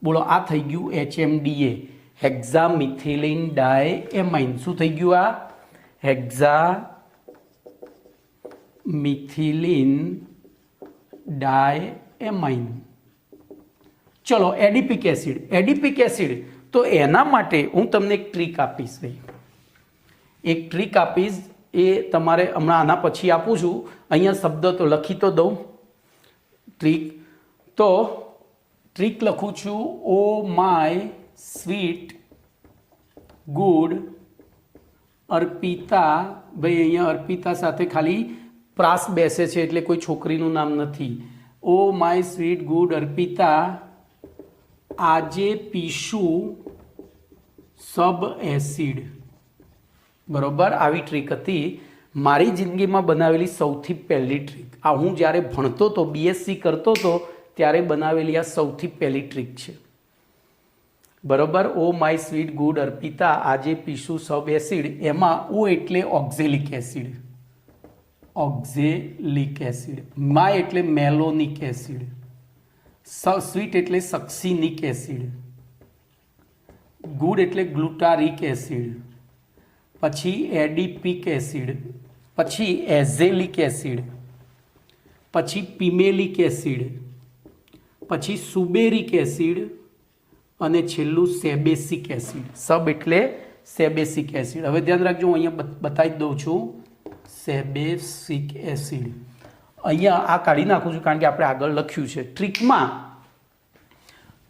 બોલો, આ થઈ ગયું HMDA, હેક્ઝા મિથિલિન ડાયમાઇન. શું થઈ ગયું? આ હેક્ઝા મિથિલિન ડાયમાઇન. ચલો એડિપિક એસિડ, તો એના માટે હું તમને એક ટ્રીક આપીશ ભાઈ, એક ટ્રીક આપીશ. એ તમારે હમણાં આના પછી આપું છું. અહીંયા શબ્દ તો લખી તો દઉં ટ્રીક. તો ટ્રીક લખું છું, ઓ માય સ્વીટ ગુડ અર્પિતા. ભાઈ અહીંયા અર્પિતા સાથે ખાલી પ્રાસ બેસે છે એટલે કોઈ છોકરીનું નામ નથી. ઓ માય સ્વીટ ગુડ અર્પિતા આજે પીશું સબ એસિડ. બરોબર, આવી ટ્રીક હતી મારી જિંદગીમાં બનાવેલી સૌથી પહેલી ટ્રીક. આ હું જ્યારે ભણતો હતો, બીએસસી કરતો હતો ત્યારે બનાવેલી આ સૌથી પહેલી ટ્રીક છે. બરોબર, ઓ માય સ્વીટ ગુડ અર્પિતા આજે પીશું સબ એસિડ. એમાં ઓ એટલે oxalic acid, oxalic acid. My એટલે મેલોનિક એસિડ, સ્વીટ એટલે સક્સિનિક એસિડ, ગુડ એટલે ગ્લુટારિક એસિડ, પછી એડિપિક એસિડ, પછી એઝેલિક એસિડ, પછી પિમેલિક એસિડ, પછી સુબેરિક એસિડ અને છેલ્લું સેબેસિક એસિડ. સબ એટલે સેબેસિક એસિડ. હવે ધ્યાન રાખજો, હું અહીંયા બતાવી દઉં છું. સેબેસિક એસિડ અહીંયા આ કાઢી નાખું છું કારણ કે આપણે આગળ લખ્યું છે ટ્રીકમાં.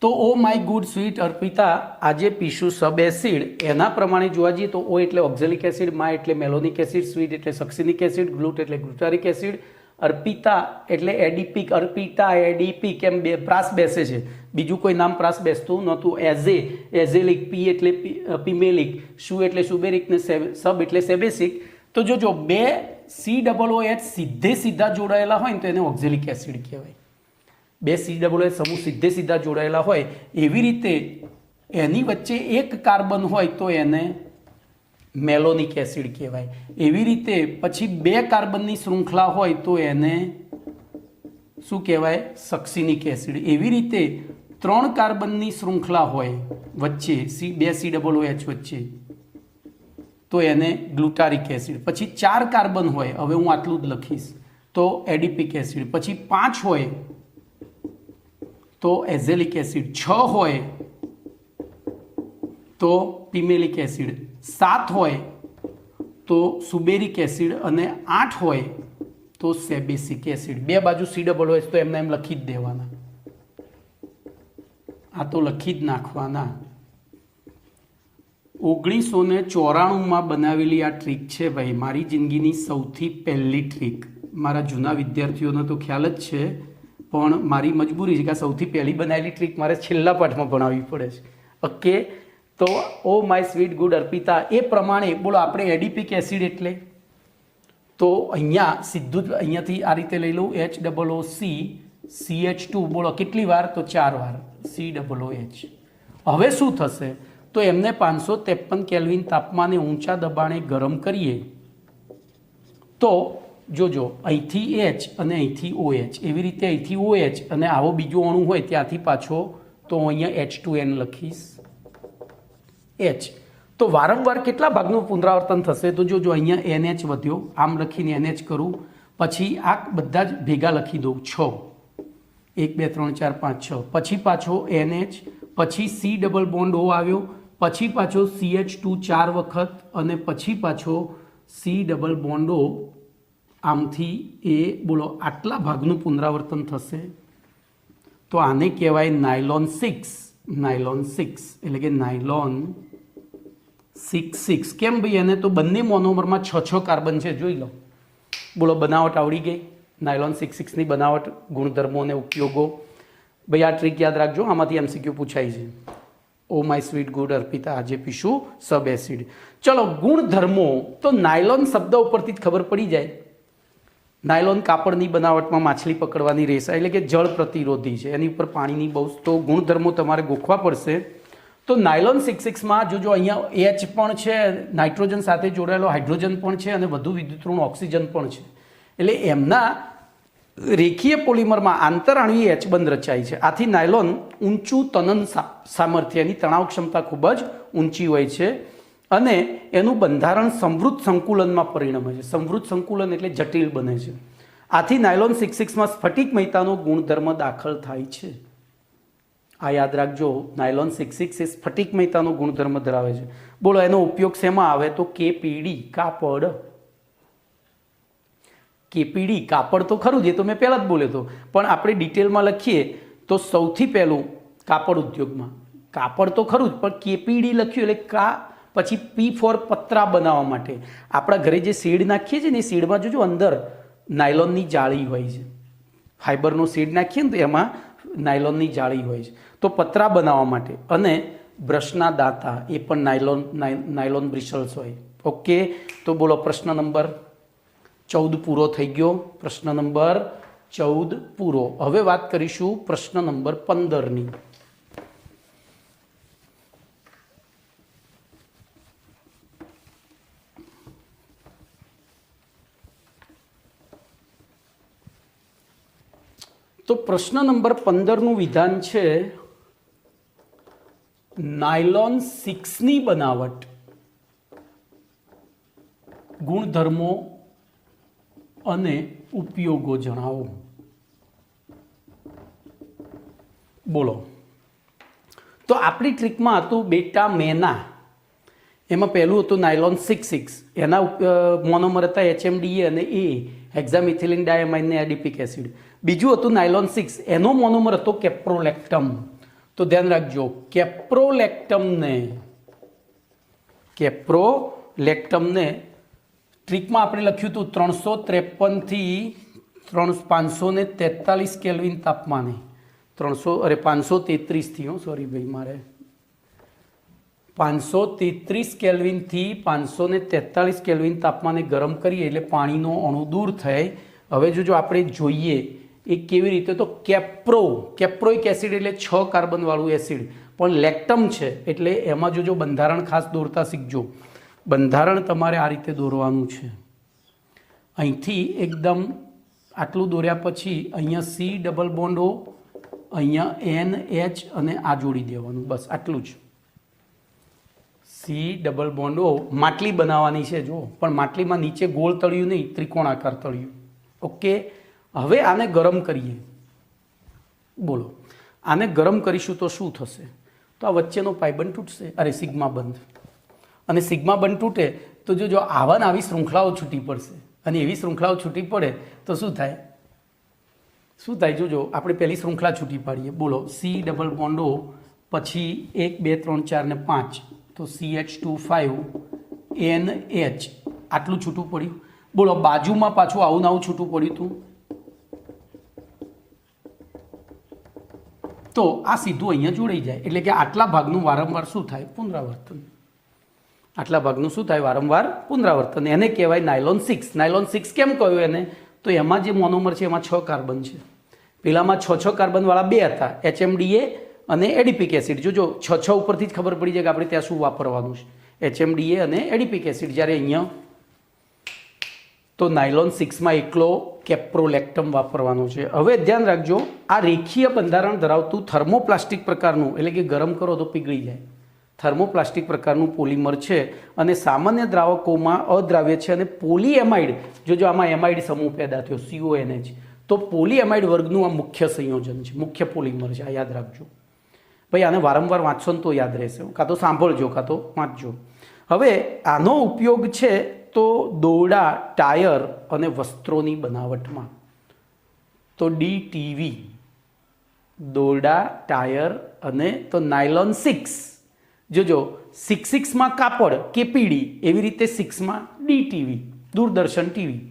તો oh my good sweet Arpita આજે પીશું સબ એસિડ, એના પ્રમાણે જોવા જઈએ તો ઓ એટલે ઓક્ઝેલિક એસિડ, મા એટલે મેલોનિક એસિડ, સ્વીટ એટલે સક્સિનિક એસિડ, ગ્લુટ એટલે ગ્લુટારિક એસિડ, અર્પિતા એટલે એડિપિક. અર્પિતા એડિપિક એમ બે પ્રાસ બેસે છે, બીજું કોઈ નામ પ્રાસ બેસતું નહોતું. એઝેલિક, પી એટલે પિમેલિક, શુ એટલે સુબેરિક ને સબ એટલે સેબેસિક. તો જો બે COOH સીધે સીધા જોડાયેલા હોય ને તો એને ઓક્ઝેલિક એસિડ કહેવાય. બે COOH સમૂહ સીધે સીધા જોડાયેલા હોય એવી રીતે એની વચ્ચે એક કાર્બન હોય તો એને મેલોનિક એસિડ કહેવાય. એવી રીતે પછી બે કાર્બનની શૃંખલા હોય તો એને શું કહેવાય? સક્સિનિક એસિડ. એવી રીતે ત્રણ કાર્બનની શૃંખલા હોય વચ્ચે બે COOH વચ્ચે તો એને ગ્લુટારિક એસિડ. પછી ચાર કાર્બન હોય, હવે હું આટલું જ લખીશ, તો એડિપિક એસિડ. પછી 5 હોય તો એઝેલિક એસિડ, 6 હોય તો પિમેલિક એસિડ, 7 હોય તો સુબેરિક એસિડ અને 8 હોય તો સેબેસિક એસિડ. બે બાજુ COOH તો એમને એમ લખી જ દેવાના, આ તો લખી જ નાખવાના. 1994માં બનાવેલી આ ટ્રીક છે ભાઈ, મારી જિંદગીની સૌથી પહેલી ટ્રીક. મારા જૂના વિદ્યાર્થીઓનો તો ખ્યાલ જ છે, પણ મારી મજબૂરી છે કે આ સૌથી પહેલી બનાવેલી ટ્રીક મારે છેલ્લા પાઠમાં ભણાવવી પડે છે. ઓકે, તો oh my sweet good Arpita એ પ્રમાણે બોલો આપણે એડિપિક એસિડ એટલે તો અહીંયા સીધું જ અહીંયાથી આ રીતે લઈ લઉં HOOC CH2 બોલો કેટલી વાર? તો 4 વાર COOH. હવે શું થશે? તો એમને 553 કેલ્વિન તાપમાને ઊંચા દબાણે ગરમ કરીએ તો જોજો અહીંથી H અને અહીંથી OH, એવી રીતે અહીંથી OH અને આવો બીજો અણુ હોય ત્યાંથી પાછો, તો અહીંયા H2N લખીશ H. તો વારંવાર કેટલા ભાગનું પુનરાવર્તન થશે? તો જોજો અહીંયા NH વધ્યો, આમ લખીને NH કરું, પછી આ બધા જ ભેગા લખી દઉં 6, 1 2 3 4 5 6, પછી પાછો NH, પછી C ડબલ બોન્ડ O આવ્યો, પછી પાછો CH2 4 વખત અને પછી પાછો C ડબલ બોન્ડ O, આમથી એ બોલો આટલા ભાગનું પુનરાવર્તન થશે. તો આને કહેવાય નાયલોન 6. નાયલોન 6 એટલે કે નાયલોન 6. કેમ ભાઈ? એને તો બંને મોનોમરમાં 6 કાર્બન છે, જોઈ લો. બોલો બનાવટ આવડી ગઈ. નાયલોન 6ની બનાવટ, ગુણધર્મો અને ઉપયોગો. ભાઈ આ ટ્રીક યાદ રાખજો, આમાંથી MCQ પૂછાય છે. ઓ માય સ્વીટ ગુડ અર્પિતા આજે પીશું સબ એસિડ. ચલો ગુણધર્મો, તો નાયલોન શબ્દ ઉપરથી જ ખબર પડી જાય. નાયલોન કાપડની બનાવટમાં માછલી પકડવાની રેસા એટલે કે જળ પ્રતિરોધી છે, એની ઉપર પાણીની બહુ, તો ગુણધર્મો તમારે ગોખવા પડશે. તો નાયલોન 6માં જોજો અહીંયા H પણ છે, નાઇટ્રોજન સાથે જોડાયેલો હાઇડ્રોજન પણ છે અને વધુ વિદ્યુતઋણ ઓક્સિજન પણ છે. એટલે એમના રેખીય પોલિમરમાં આંતરાણુય H બંધ રચાય છે. આથી નાયલોન ઊંચું તનન સામર્થ્ય, એની તણાવ ક્ષમતા ખૂબ જ ઊંચી હોય છે અને એનું બંધારણ સમૃદ્ધ સંકુલનમાં પરિણમે છે. સમૃદ્ધ સંકુલન એટલે જટિલ બને છે. આથી નાયલોન 6માં સ્ફટિકમયતાનો ગુણધર્મ દાખલ થાય છે. આ યાદ રાખજો, નાયલોન 6 એ સ્ફટિકમયતાનો ગુણધર્મ ધરાવે છે. બોલો એનો ઉપયોગ શેમાં આવે? તો KPD કાપડ. KPD કાપડ તો ખરું જ, એ તો મેં પહેલાં જ બોલ્યો હતો, પણ આપણે ડિટેલમાં લખીએ તો સૌથી પહેલું કાપડ ઉદ્યોગમાં કાપડ તો ખરું જ, પણ KPD લખ્યું એટલે પછી P ફોર પતરા બનાવવા માટે. આપણા ઘરે જે શેડ નાખીએ છીએ ને એ શેડમાં જોજો અંદર નાયલોનની જાળી હોય છે, ફાઈબરનો શેડ નાખીએ ને તો એમાં નાયલોનની જાળી હોય છે. તો પતરા બનાવવા માટે અને બ્રશના દાંતા એ પણ નાયલોન બ્રિસલ્સ હોય. ઓકે, તો બોલો પ્રશ્ન નંબર 14 પૂરો થઈ ગયો. પ્રશ્ન નંબર 14 પૂરો. હવે વાત કરીશું પ્રશ્ન નંબર 15ની. તો પ્રશ્ન નંબર 15નું વિધાન છે નાયલોન 6ની બનાવટ, ગુણધર્મો અને ઉપયોગો જણાવો. બોલો. તો આપણી ટ્રીકમાં હતું બેટા મેના, એમાં પહેલું હતું નાયલોન 6 એના મોનોમર હતા HMDA અને એ હેક્ઝામિથિલિન ડાયમાઇન ને એડિપિક એસિડ. બીજું હતું નાયલોન 6 એનો મોનોમર હતો કેપ્રોલેક્ટમ. તો ધ્યાન રાખજો, કેપ્રોલેક્ટમને ટ્રીકમાં આપણે લખ્યું હતું 353 થી 543 કેલ્વિન તાપમાને, 533 થી, સોરી ભાઈ, મારે 533 કેલ્વિનથી 543 કેલ્વિન તાપમાને ગરમ કરીએ એટલે પાણીનો અણુ દૂર થાય. હવે જો આપણે જોઈએ એ કેવી રીતે, તો કેપ્રોઇક એસિડ એટલે 6 કાર્બનવાળું એસિડ, પણ લેક્ટમ છે એટલે એમાં જો બંધારણ ખાસ દોરતા શીખજો. બંધારણ તમારે આ રીતે દોરવાનું છે. અહીંથી એકદમ આટલું દોર્યા પછી અહીંયા C ડબલ બોન્ડ O, અહીંયા NH અને આ જોડી દેવાનું, બસ આટલું જ. C ડબલ બોન્ડ O માટલી બનાવવાની છે જો, પણ માટલીમાં નીચે ગોળ તળિયું નહીં, ત્રિકોણાકાર તળિયું. ઓકે, હવે આને ગરમ કરીએ. બોલો, આને ગરમ કરીશું તો શું થશે? તો આ વચ્ચેનો પાઇ બંધ તૂટશે, અરે સિગ્મા બંધ. અને સિગ્મા બંધ તૂટે તો જો આવા આવી શૃંખલાઓ છૂટી પડશે, અને એવી શૃંખલાઓ છૂટી પડે તો શું થાય? જોજો, આપણે પહેલી શૃંખલા છૂટી પાડીએ. બોલો, C ડબલ બોન્ડ O, પછી 1 2 3 4 ને 5, તો CH2 5 NH આટલું છૂટું પડ્યું. બોલો, બાજુમાં પાછું આવું આવું છૂટું પડ્યું હતું, તો આ સીધું અહીંયા જોડાઈ જાય. એટલે કે આટલા ભાગનું વારંવાર શું થાય? પુનરાવર્તન. આટલા ભાગનું શું થાય? વારંવાર પુનરાવર્તન. એને કહેવાય નાયલોન 6. નાયલોન 6 કેમ કહ્યું એને? તો એમાં જે મોનોમર છે એમાં 6 કાર્બન છે. પેલામાં 6 કાર્બનવાળા 2 હતા, HMDA અને એડિપિક એસિડ. જોજો 6 ઉપરથી જ ખબર પડી જાય કે આપણે ત્યાં શું વાપરવાનું છે, HMDA અને એડિપિક એસિડ. જ્યારે અહીંયા તો નાયલોન 6માં એકલો કેપ્રોલેક્ટમ વાપરવાનો છે. હવે ધ્યાન રાખજો, આ રેખીય બંધારણ ધરાવતું થર્મોપ્લાસ્ટિક પ્રકારનું, એટલે કે ગરમ કરો તો પીગળી જાય, થર્મોપ્લાસ્ટિક પ્રકારનું પોલિમર છે અને સામાન્ય દ્રાવકોમાં અદ્રાવ્ય છે. અને પોલીએમાઇડ, જોજો આમાં એમાઇડ સમૂહ પેદા થયો CONH, તો પોલીએમાઇડ વર્ગનું આ મુખ્ય સંયોજન છે, મુખ્ય પોલિમર છે. આ યાદ રાખજો ભાઈ, આને વારંવાર વાંચશો ને તો યાદ રહેશે, કાં તો સાંભળજો કાં તો વાંચજો. હવે આનો ઉપયોગ છે તો દોરડા, ટાયર અને વસ્ત્રોની બનાવટમાં. તો DTV, દોરડા, ટાયર અને તો નાયલોન 6. જોજો 6 કાપડ KPD, એવી રીતે 6માં DTV, દૂરદર્શન ટીવી.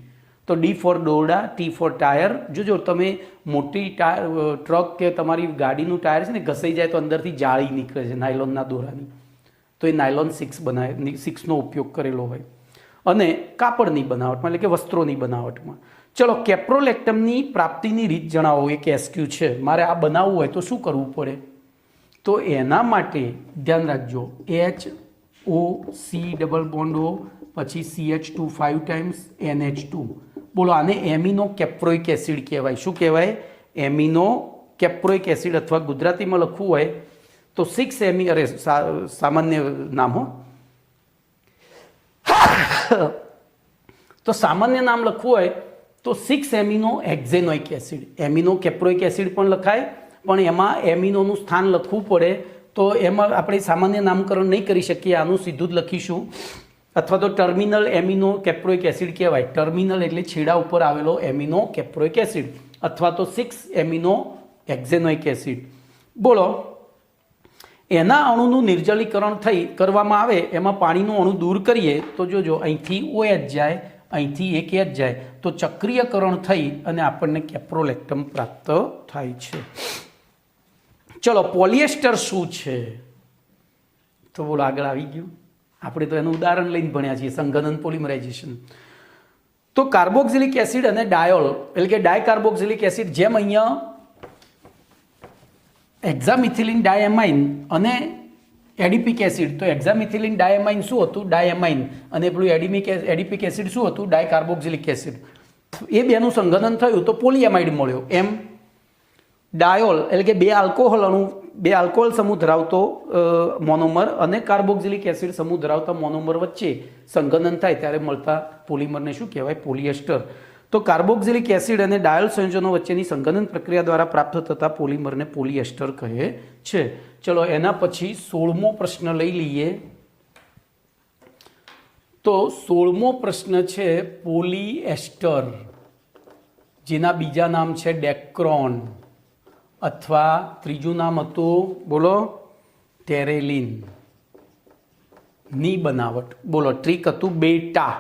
તો D ફોર દોરડા, T ફોર ટાયર. જોજો તમે મોટી ટ્રક કે તમારી ગાડીનું ટાયર છે ને, ઘસાઈ જાય તો અંદરથી જાળી નીકળે છે નાયલોનના દોરાની, તો એ નાયલોન 6નો ઉપયોગ કરેલો હોય. અને કાપડની બનાવટમાં, એટલે કે વસ્ત્રોની બનાવટમાં. ચલો, કેપ્રોલેક્ટમની પ્રાપ્તિની રીત જણાવો. એક SQ છે, મારે આ બનાવવું હોય તો શું કરવું પડે? તો એના માટે ધ્યાન રાખજો, HOC ડબલ બોન્ડ O, પછી CH2 5 ટાઈમ્સ NH2. બોલો, આને એમિનો કેપ્રોઇક એસિડ કહેવાય. શું કહેવાય? એમિનો કેપ્રોઇક એસિડ, અથવા ગુજરાતીમાં લખવું હોય તો 6 અરે સામાન્ય નામ હો, તો સામાન્ય નામ લખવું હોય તો 6 એમિનો હેક્ઝેનોઇક એસિડ. એમિનો કેપ્રોઇક એસિડ પણ લખાય, પણ એમાં એમિનોનું સ્થાન લખવું પડે, તો એમાં આપણે સામાન્ય નામકરણ નહીં કરી શકીએ, આનું સીધું જ લખીશું. અથવા તો ટર્મિનલ એમિનો કેપ્રોઇક એસિડ કહેવાય. ટર્મિનલ એટલે છેડા ઉપર આવેલો એમિનો કેપ્રોઇક એસિડ, અથવા તો 6 એમિનો હેક્ઝેનોઇક એસિડ. બોલો, એના અણુનું નિર્જલીકરણ કરવામાં આવે, એમાં પાણીનું અણુ દૂર કરીએ તો જોજો અહીંથી OH જાય અહીંથી એક H જાય તો ચક્રીયકરણ થઈ અને આપણને કેપ્રોલેક્ટમ પ્રાપ્ત થાય છે. ચલો પોલિએસ્ટર શું છે તો બોલો આગળ આવી ગયું. આપણે તો એનું ઉદાહરણ લઈને ભણ્યા છીએ, સંઘનન પોલિમરાઇઝેશન. તો કાર્બોક્સિલિક એસિડ અને ડાયોલ એટલે કે ડાયકાર્બોક્સિલિક એસિડ, જેમ અહીંયા હેક્ઝામિથિલિન ડાયએમાઇન અને એડિપિક એસિડ, તો હેક્ઝામિથિલિન ડાયએમાઇન શું હતું? ડાયએમાઇન. અને પેલું એડિપિક એસિડ શું હતું? ડાયકાર્બોક્સિલિક એસિડ. એ બેનું સંઘનન થયું તો પોલિએમાઇડ મળ્યો. એમ ડાયોલ એટલે કે બે આલ્કોહોલ સમૂહ ધરાવતો મોનોમર અને કાર્બોક્સિલિક એસિડ સમૂહ ધરાવતા મોનોમર વચ્ચે સંઘનન થાય ત્યારે મળતા પોલિમરને શું કહેવાય? પોલિએસ્ટર. તો કાર્બોક્સિલિક એસિડ અને ડાયોલ સંયોજનો વચ્ચેની સંઘનન પ્રક્રિયા દ્વારા પ્રાપ્ત થતા પોલિમરને પોલિએસ્ટર કહે છે. ચલો એના પછી 16મો પ્રશ્ન લઈ લઈએ. તો 16મો પ્રશ્ન છે પોલિએસ્ટર, જેના બીજા નામ છે ડેક્રોન, અથવા ત્રીજું નામ હતું બોલો ટેરેલિન ની બનાવટ. બોલો ટ્રીક હતું બેટા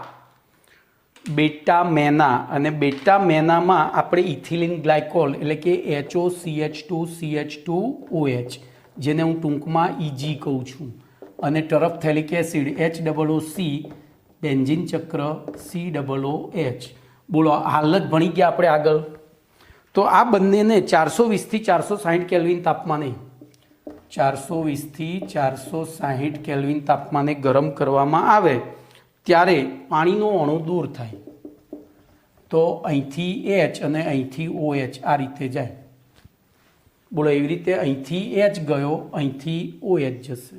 મેના, અને બેટા મેનામાં આપણે ઇથિલિન ગ્લાયકોલ એટલે કે HOCH2CH2OH, જેને હું ટૂંકમાં EG કહું છું, અને ટરફથેલિક એસિડ HOOC, બેન્ઝીન ચક્ર COOH. બોલો હાલ જ ભણી ગયા આપણે આગળ. તો આ બંનેને 420 થી 460 કેલ્વિન તાપમાને 420 થી 460 કેલ્વિન તાપમાને ગરમ કરવામાં આવે ત્યારે પાણીનો અણુ દૂર થાય. તો અહીંથી H અને અહીંથી OH આ રીતે જાય. બોલો એવી રીતે અહીંથી H ગયો, અહીંથી OH જશે.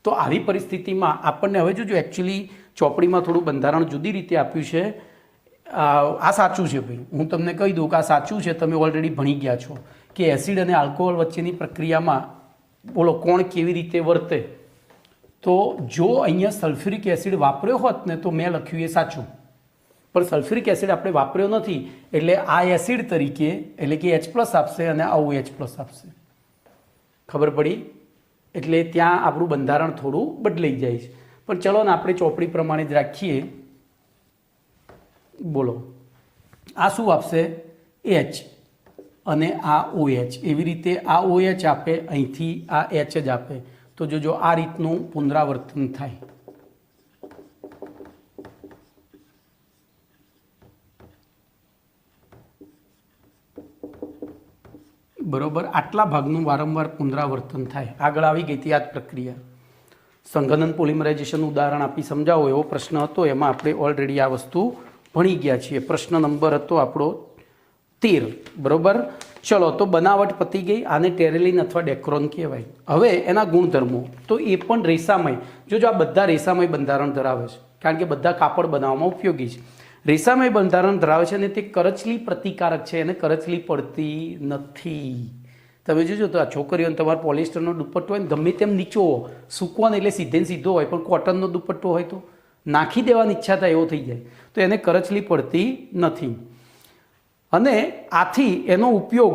તો આવી પરિસ્થિતિમાં આપણને હવે જોજો, એકચ્યુઅલી ચોપડીમાં થોડું બંધારણ જુદી રીતે આપ્યું છે. આ સાચું છે ભાઈ, હું તમને કહી દઉં કે આ સાચું છે, તમે ઓલરેડી ભણી ગયા છો કે એસિડ અને આલ્કોહોલ વચ્ચેની પ્રક્રિયામાં બોલો કોણ કેવી રીતે વર્તે. તો જો અહીંયા સલ્ફ્યુરિક એસિડ વાપર્યો હોત ને તો મેં લખ્યું એ સાચું, પણ સલ્ફ્યુરિક એસિડ આપણે વાપર્યો નથી એટલે આ એસિડ તરીકે એટલે કે H+ આપશે અને આ OH+ આપશે. ખબર પડી? એટલે ત્યાં આપણું બંધારણ થોડું બદલાઈ જાય છે. પણ ચલો ને આપણે ચોપડી પ્રમાણે જ રાખીએ. બોલો આ શું આપશે? H અને આ OH. એવી રીતે આ OH આપે, અહીંથી આ H જ આપે. તો જો આ રીતનું પુનરાવર્તન થાય. બરોબર, આટલા ભાગનું વારંવાર પુનરાવર્તન થાય. આગળ આવી ગઈ હતી આ જ પ્રક્રિયા. સંઘનન પોલિમરાઇઝેશન ઉદાહરણ આપી સમજાવો એવો પ્રશ્ન હતો, એમાં આપણે ઓલરેડી આ વસ્તુ ભણી ગયા છીએ. પ્રશ્ન નંબર હતો આપણો 13. બરોબર. ચલો તો બનાવટ પતી ગઈ. આને ટેરેલિન અથવા ડેક્રોન કહેવાય. હવે એના ગુણધર્મો, તો એ પણ રેસામય. જો આ બધા રેસામય બંધારણ ધરાવે છે, કારણ કે બધા કાપડ બનાવવામાં ઉપયોગી છે. રેસામય બંધારણ ધરાવે છે અને તે કરચલી પ્રતિકારક છે, એને કરચલી પડતી નથી. તમે જોજો તો આ છોકરીઓને તમારો પોલિસ્ટરનો દુપટ્ટો હોય ને ગમે તેમ નીચો સૂકવાનો એટલે સીધે સીધો હોય, પણ કોટનનો દુપટ્ટો હોય તો નાખી દેવાની ઈચ્છા થાય એવો થઈ જાય. તો એને કરચલી પડતી નથી. અને આથી એનો ઉપયોગ,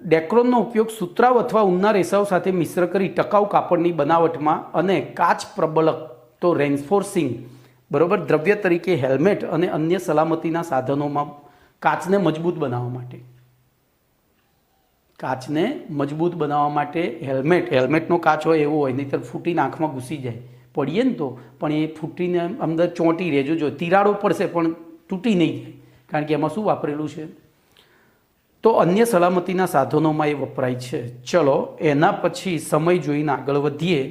ડેક્રોનનો ઉપયોગ સુતરાઉ અથવા ઊનના રેસાઓ સાથે મિશ્ર કરી ટકાઉ કાપડની બનાવટમાં અને કાચ પ્રબલક તો રેન્ફોર્સિંગ બરોબર દ્રવ્ય તરીકે હેલ્મેટ અને અન્ય સલામતીના સાધનોમાં કાચને મજબૂત બનાવવા માટે હેલ્મેટનો કાચ હોય એવો હોય, નહીંતર ફૂટીને આંખમાં ઘૂસી જાય, પડીએ ને તો પણ એ ફૂટીને અંદર ચોંટી રહે. જો તિરાડો પડશે પણ તૂટી નહીં જાય, કારણ કે એમાં શું વાપરેલું છે. તો અન્ય સલામતીના સાધનોમાં એ વપરાય છે. ચલો એના પછી સમય જોઈને આગળ વધીએ.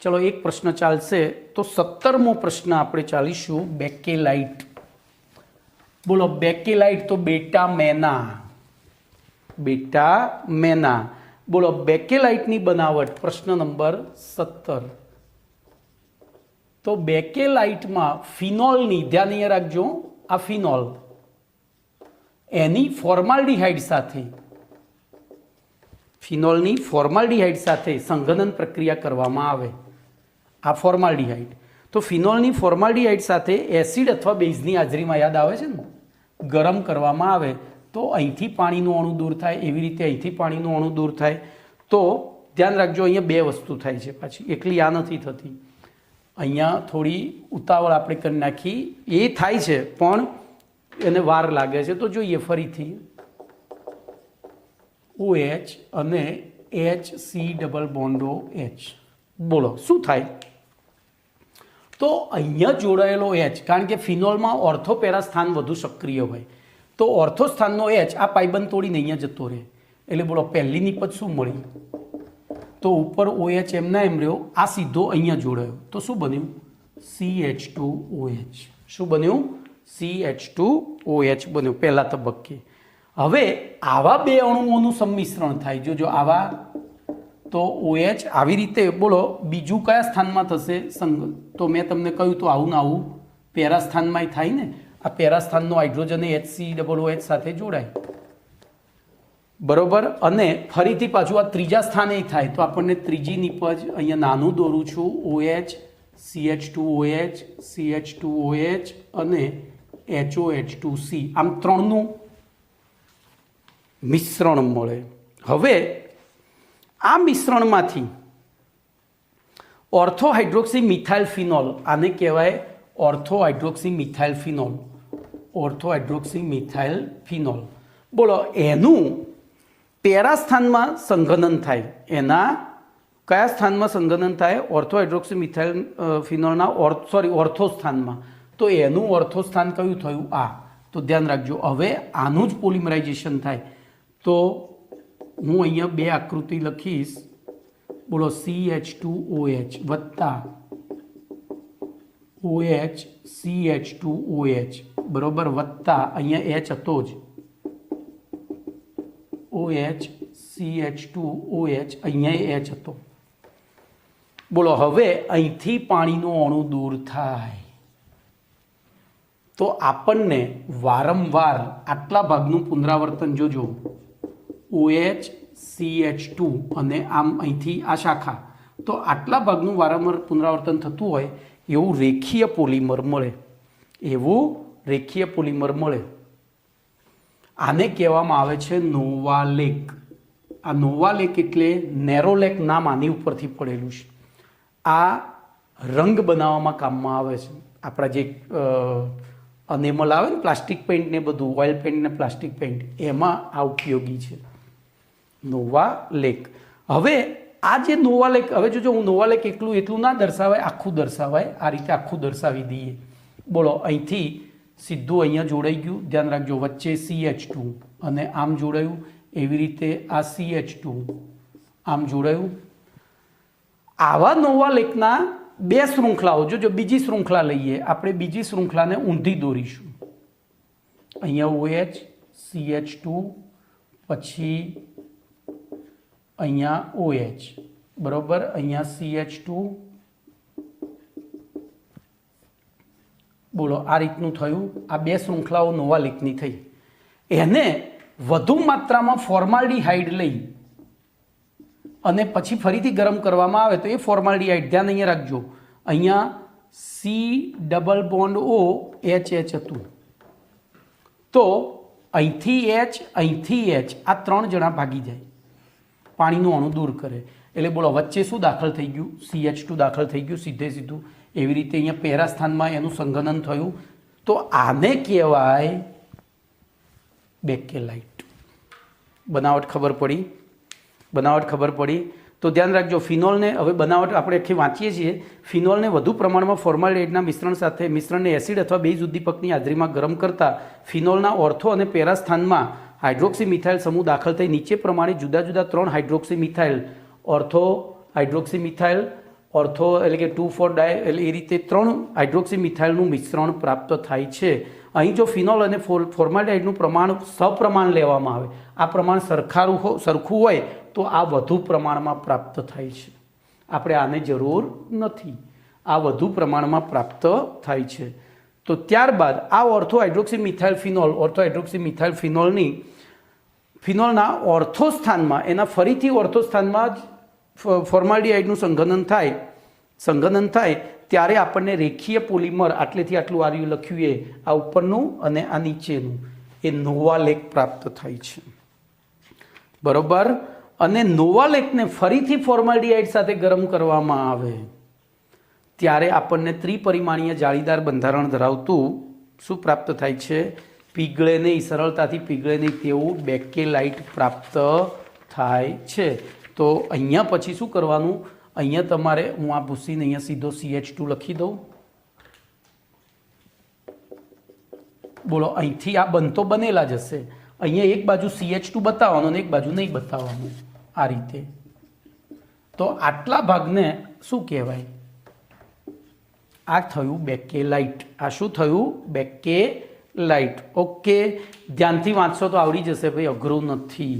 ચલો એક પ્રશ્ન ચાલશે. તો 17મો પ્રશ્ન આપણે ચાલીશું બેકેલાઇટ. બોલો બેકેલાઇટ તો બેટા મેના. બોલો બેકેલાઇટની બનાવટ. પ્રશ્ન નંબર 17. તો બેકેલાઇટમાં ફિનોલની, ધ્યાન અહીંયા રાખજો, આ ફિનોલ એની ફિનોલની ફોર્માલ્ડિહાઇડ સાથે સંઘનન પ્રક્રિયા કરવામાં આવે. આ ફોર્માલ્ડિહાઇડ. તો ફિનોલની ફોર્માલ્ડિહાઇડ સાથે એસિડ અથવા બેઝની હાજરીમાં, યાદ આવે છે ને, ગરમ કરવામાં આવે તો અહીંથી પાણીનું અણુ દૂર થાય, એવી રીતે અહીંથી પાણીનું અણુ દૂર થાય. તો ધ્યાન રાખજો, અહીંયા બે વસ્તુ થાય છે પાછી, એકલી આ નથી થતી. અહીંયા થોડી ઉતાવળ આપણે કરી નાખી, એ થાય છે પણ એને વાર લાગે છે. તો જોઈએ ફરીથી OH અને HC ડબલ બોન્ડ OH. બોલો શું થાય? તો અહીંયા જોડાયેલો H, કારણ કે ફિનોલમાં ઓર્થો પેરા સ્થાન વધુ સક્રિય હોય, તો ઓર્થો સ્થાનનો H આ પાઇબંધ તોડીને અહીંયા જતો રહે. એટલે બોલો પહેલી નિપજ શું મળી? તો ઉપર OH એમના એમ રહ્યો, આ સીધો અહીંયા જોડાયો, તો શું બન્યું? CH2OH. શું બન્યું? CH2OH બન્યું પહેલા તબક્કે. હવે આવા બે અણુઓનું સંમિશ્રણ થાય. જોજો આવા, તો OH આવી રીતે. બોલો બીજું કયા સ્થાનમાં થશે? તો મેં તમને કહ્યું તો આવું ને આવું પેરા સ્થાનમાં થાય ને. આ પેરા સ્થાનનો હાઇડ્રોજન HCOOH સાથે જોડાય, બરોબર. અને ફરીથી પાછું આ ત્રીજા સ્થાને થાય, તો આપણને ત્રીજી નિપજ અહીંયા નાનું દોરું છું, OH CH2OH CH2OH અને HOH2C, આમ ત્રણનું મિશ્રણ મળે. હવે આ મિશ્રણમાંથી ઓર્થો હાઇડ્રોક્સી મિથાઇલ ફિનોલ, આને કહેવાય ortho hydroxy methyl phenol. Ortho hydroxy methyl phenol. બોલો એનું પેરા સ્થાનમાં સંઘનન થાય. એના કયા સ્થાનમાં સંઘનન થાય? ઓર્થો હાઇડ્રોક્સી મિથાઇલ ફિનોલના ઓર્થો સ્થાનમાં. તો એનું ઓર્થો સ્થાન કયું થયું? આ. તો ધ્યાન રાખજો. હવે આનું જ પોલિમરાઇઝેશન થાય. તો હું અહીંયા બે આકૃતિ લખીશ. બોલો CH2OH વત્તા OH CH2OH, બરોબર, વત્તા અહીંયા H હતો જ, OH CH2OH, અહીંયા H હતો. બોલો હવે અહીંથી પાણીનો અણુ દૂર થાય તો આપણને વારંવાર આટલા ભાગનું પુનરાવર્તન જોજો. OH CH2 અને આમ અહીંથી આ શાખા, તો આટલા ભાગનું વારંવાર પુનરાવર્તન થતું હોય એવું રેખીય પોલિમર મળે. એવું રેખીય પોલિમર મળે. આને કહેવામાં આવે છે નોવાલેક. આ નોવાલેક એટલે નેરોલેક નામ આની ઉપરથી પડેલું છે. આ રંગ બનાવવામાં કામમાં આવે છે. આપણા જે અનેમલ આવે ને પ્લાસ્ટિક પેઇન્ટ ને બધું, ઓઇલ પેઇન્ટ ને પ્લાસ્ટિક પેઇન્ટ, એમાં આ ઉપયોગી છે નોવાલેક. હવે આ જે નોવાલેક, હવે જોજો હું નોવાલેક એટલું ના દર્શાવાય, આખું દર્શાવાય. આ રીતે આખું દર્શાવી દઈએ. બોલો અહીંથી સીધું અહીંયા જોડાઈ ગયું. ધ્યાન રાખજો વચ્ચે CH2 અને આમ જોડાયું. એવી રીતે આ CH2 આમ જોડાયું. આવા નોવાલેકના બે શૃંખલાઓ, જો બીજી શૃંખલા લઈએ આપણે, બીજી શૃંખલાને ઊંધી દોરીશું. અહીંયા OH CH2 પછી અહીંયા OH, બરોબર, અહીંયા CH2. બોલો આ રીતનું થયું. આ બે શૃંખલાઓ નોવાલેકની થઈ. એને વધુ માત્રામાં ફોર્માલ્ડીહાઇડ લઈ અને પછી ફરીથી ગરમ કરવામાં આવે તો એ ફોર્માલ્ડીહાઇડ, ધ્યાન અહીંયા રાખજો, અહીંયા C double bond O H હતું. તો અહીંથી H, અહીંથી H, આ ત્રણ જણા ભાગી જાય, પાણીનું અણુ દૂર કરે. એટલે બોલો વચ્ચે શું દાખલ થઈ ગયું? CH2 દાખલ થઈ ગયું સીધે સીધું. એવી રીતે અહીંયા પેરા સ્થાનમાં એનું સંઘનન થયું. તો આને કહેવાય બેકેલાઇટ. બનાવટ ખબર પડી? બનાવટ ખબર પડી? તો ધ્યાન રાખજો ફિનોલને, હવે બનાવટ આપણે આખી વાંચીએ છીએ. ફિનોલને વધુ પ્રમાણમાં ફોર્માલ્ડિહાઇડના મિશ્રણને એસિડ અથવા બેઝ ઉદ્દીપકની હાજરીમાં ગરમ કરતા ફિનોલના ઓર્થો અને પેરા સ્થાનમાં હાઇડ્રોક્સી મિથાઇલ સમૂહ દાખલ થઈ નીચે પ્રમાણે જુદા જુદા 3 hydroxy methyl, ortho hydroxy methyl, ortho એટલે કે 2,4 ડાય, એટલે એ રીતે 3 હાઇડ્રોક્સી મિથાઇલનું મિશ્રણ પ્રાપ્ત થાય છે. અહીં જો ફિનોલ અને ફોર્માલ્ડિહાઇડનું પ્રમાણ સપ્રમાણ લેવામાં આવે, આ પ્રમાણ સરખું હોય તો આ વધુ પ્રમાણમાં પ્રાપ્ત થાય છે. આપણે આને જરૂર નથી, આ વધુ પ્રમાણમાં પ્રાપ્ત થાય છે. તો ત્યારબાદ આ ortho hydroxy methyl phenol, ortho hydroxy methyl ફિનોલના ઓર્થો સ્થાનમાં, એના ફરીથી ઓર્થો સ્થાનમાં જ ફોર્માલ્ડિહાઇડનું સંઘનન થાય ત્યારે આપણને રેખીય પોલિમર, આટલેથી આટલું આર્યું લખ્યું એ, આ ઉપરનું અને આ નીચેનું, એ નોવાલેક પ્રાપ્ત થાય છે, બરોબર. અને નોવાલેકને ફરીથી ફોર્માલ્ડિહાઇડ સાથે ગરમ કરવામાં આવે ત્યારે આપણને ત્રિપરિમાણીય જાળીદાર બંધારણ ધરાવતું શું પ્રાપ્ત થાય છે? પીગળે નહીં, સરળતાથી પીગળે નહીં તેવું બેકેલાઇટ પ્રાપ્ત થાય છે. તો અહીંયા પછી શું કરવાનું? અહીંયા તમારે હું આ ભૂસીને અહીંયા સીધો CH2 લખી દઉં. બોલો, અહીંથી આ બનતો બનેલા જ હશે. અહીંયા એક બાજુ CH2 બતાવવાનું અને એક બાજુ નહીં બતાવવાનું, આ રીતે. તો આટલા ભાગને શું કહેવાય? આ થયું બેકેલાઇટ. આ શું થયું? બેકેલાઇટ. ઓકે, ધ્યાનથી વાંચશો તો આવડી જશે ભાઈ, અઘરું નથી.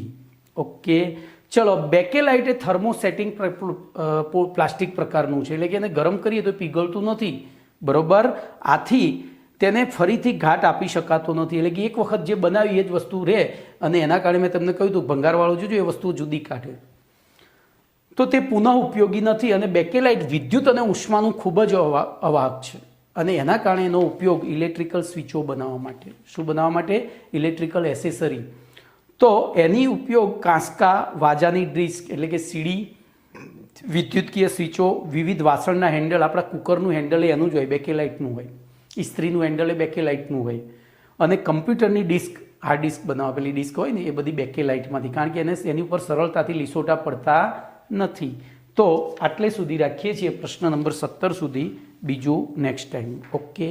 ઓકે, ચલો. બેકેલાઇટ એ થર્મોસેટિંગ પ્લાસ્ટિક પ્રકારનું છે, એટલે કે એને ગરમ કરીએ તો પીગળતું નથી, બરોબર. આથી તેને ફરીથી ઘાટ આપી શકાતો નથી, એટલે કે એક વખત જે બનાવી એ જ વસ્તુ રહે, અને એના કારણે મેં તમને કહ્યું હતું ભંગારવાળું જોજો એ વસ્તુ જુદી કાઢે, તો તે પુનઃ ઉપયોગી નથી. અને બેકેલાઇટ વિદ્યુત અને ઉષ્માનું ખૂબ જ અવાહક છે, અને એના કારણે એનો ઉપયોગ ઇલેક્ટ્રિકલ સ્વિચો બનાવવા માટે, શું બનાવવા માટે? Electrical accessory. તો એની ઉપયોગ કાંસકા, વાજાની ડિસ્ક એટલે કે સીડી, વિદ્યુતકીય સ્વિચો, વિવિધ વાસણના હેન્ડલ, આપણા કુકરનું હેન્ડલ એનું જ હોય, બેકેલાઇટનું હોય. ઇસ્ત્રીનું હેન્ડલ એ બેકેલાઇટનું હોય. અને કમ્પ્યુટરની ડિસ્ક, હાર્ડ ડિસ્ક બનાવવા પેલી ડિસ્ક હોય ને, એ બધી બેકેલાઇટમાંથી, કારણ કે એની ઉપર સરળતાથી લીસોટા પડતા નથી. તો આટલે સુધી રાખીએ છીએ, પ્રશ્ન નંબર 17 સુધી. બીજું નેક્સ્ટ ટાઈમ. ઓકે.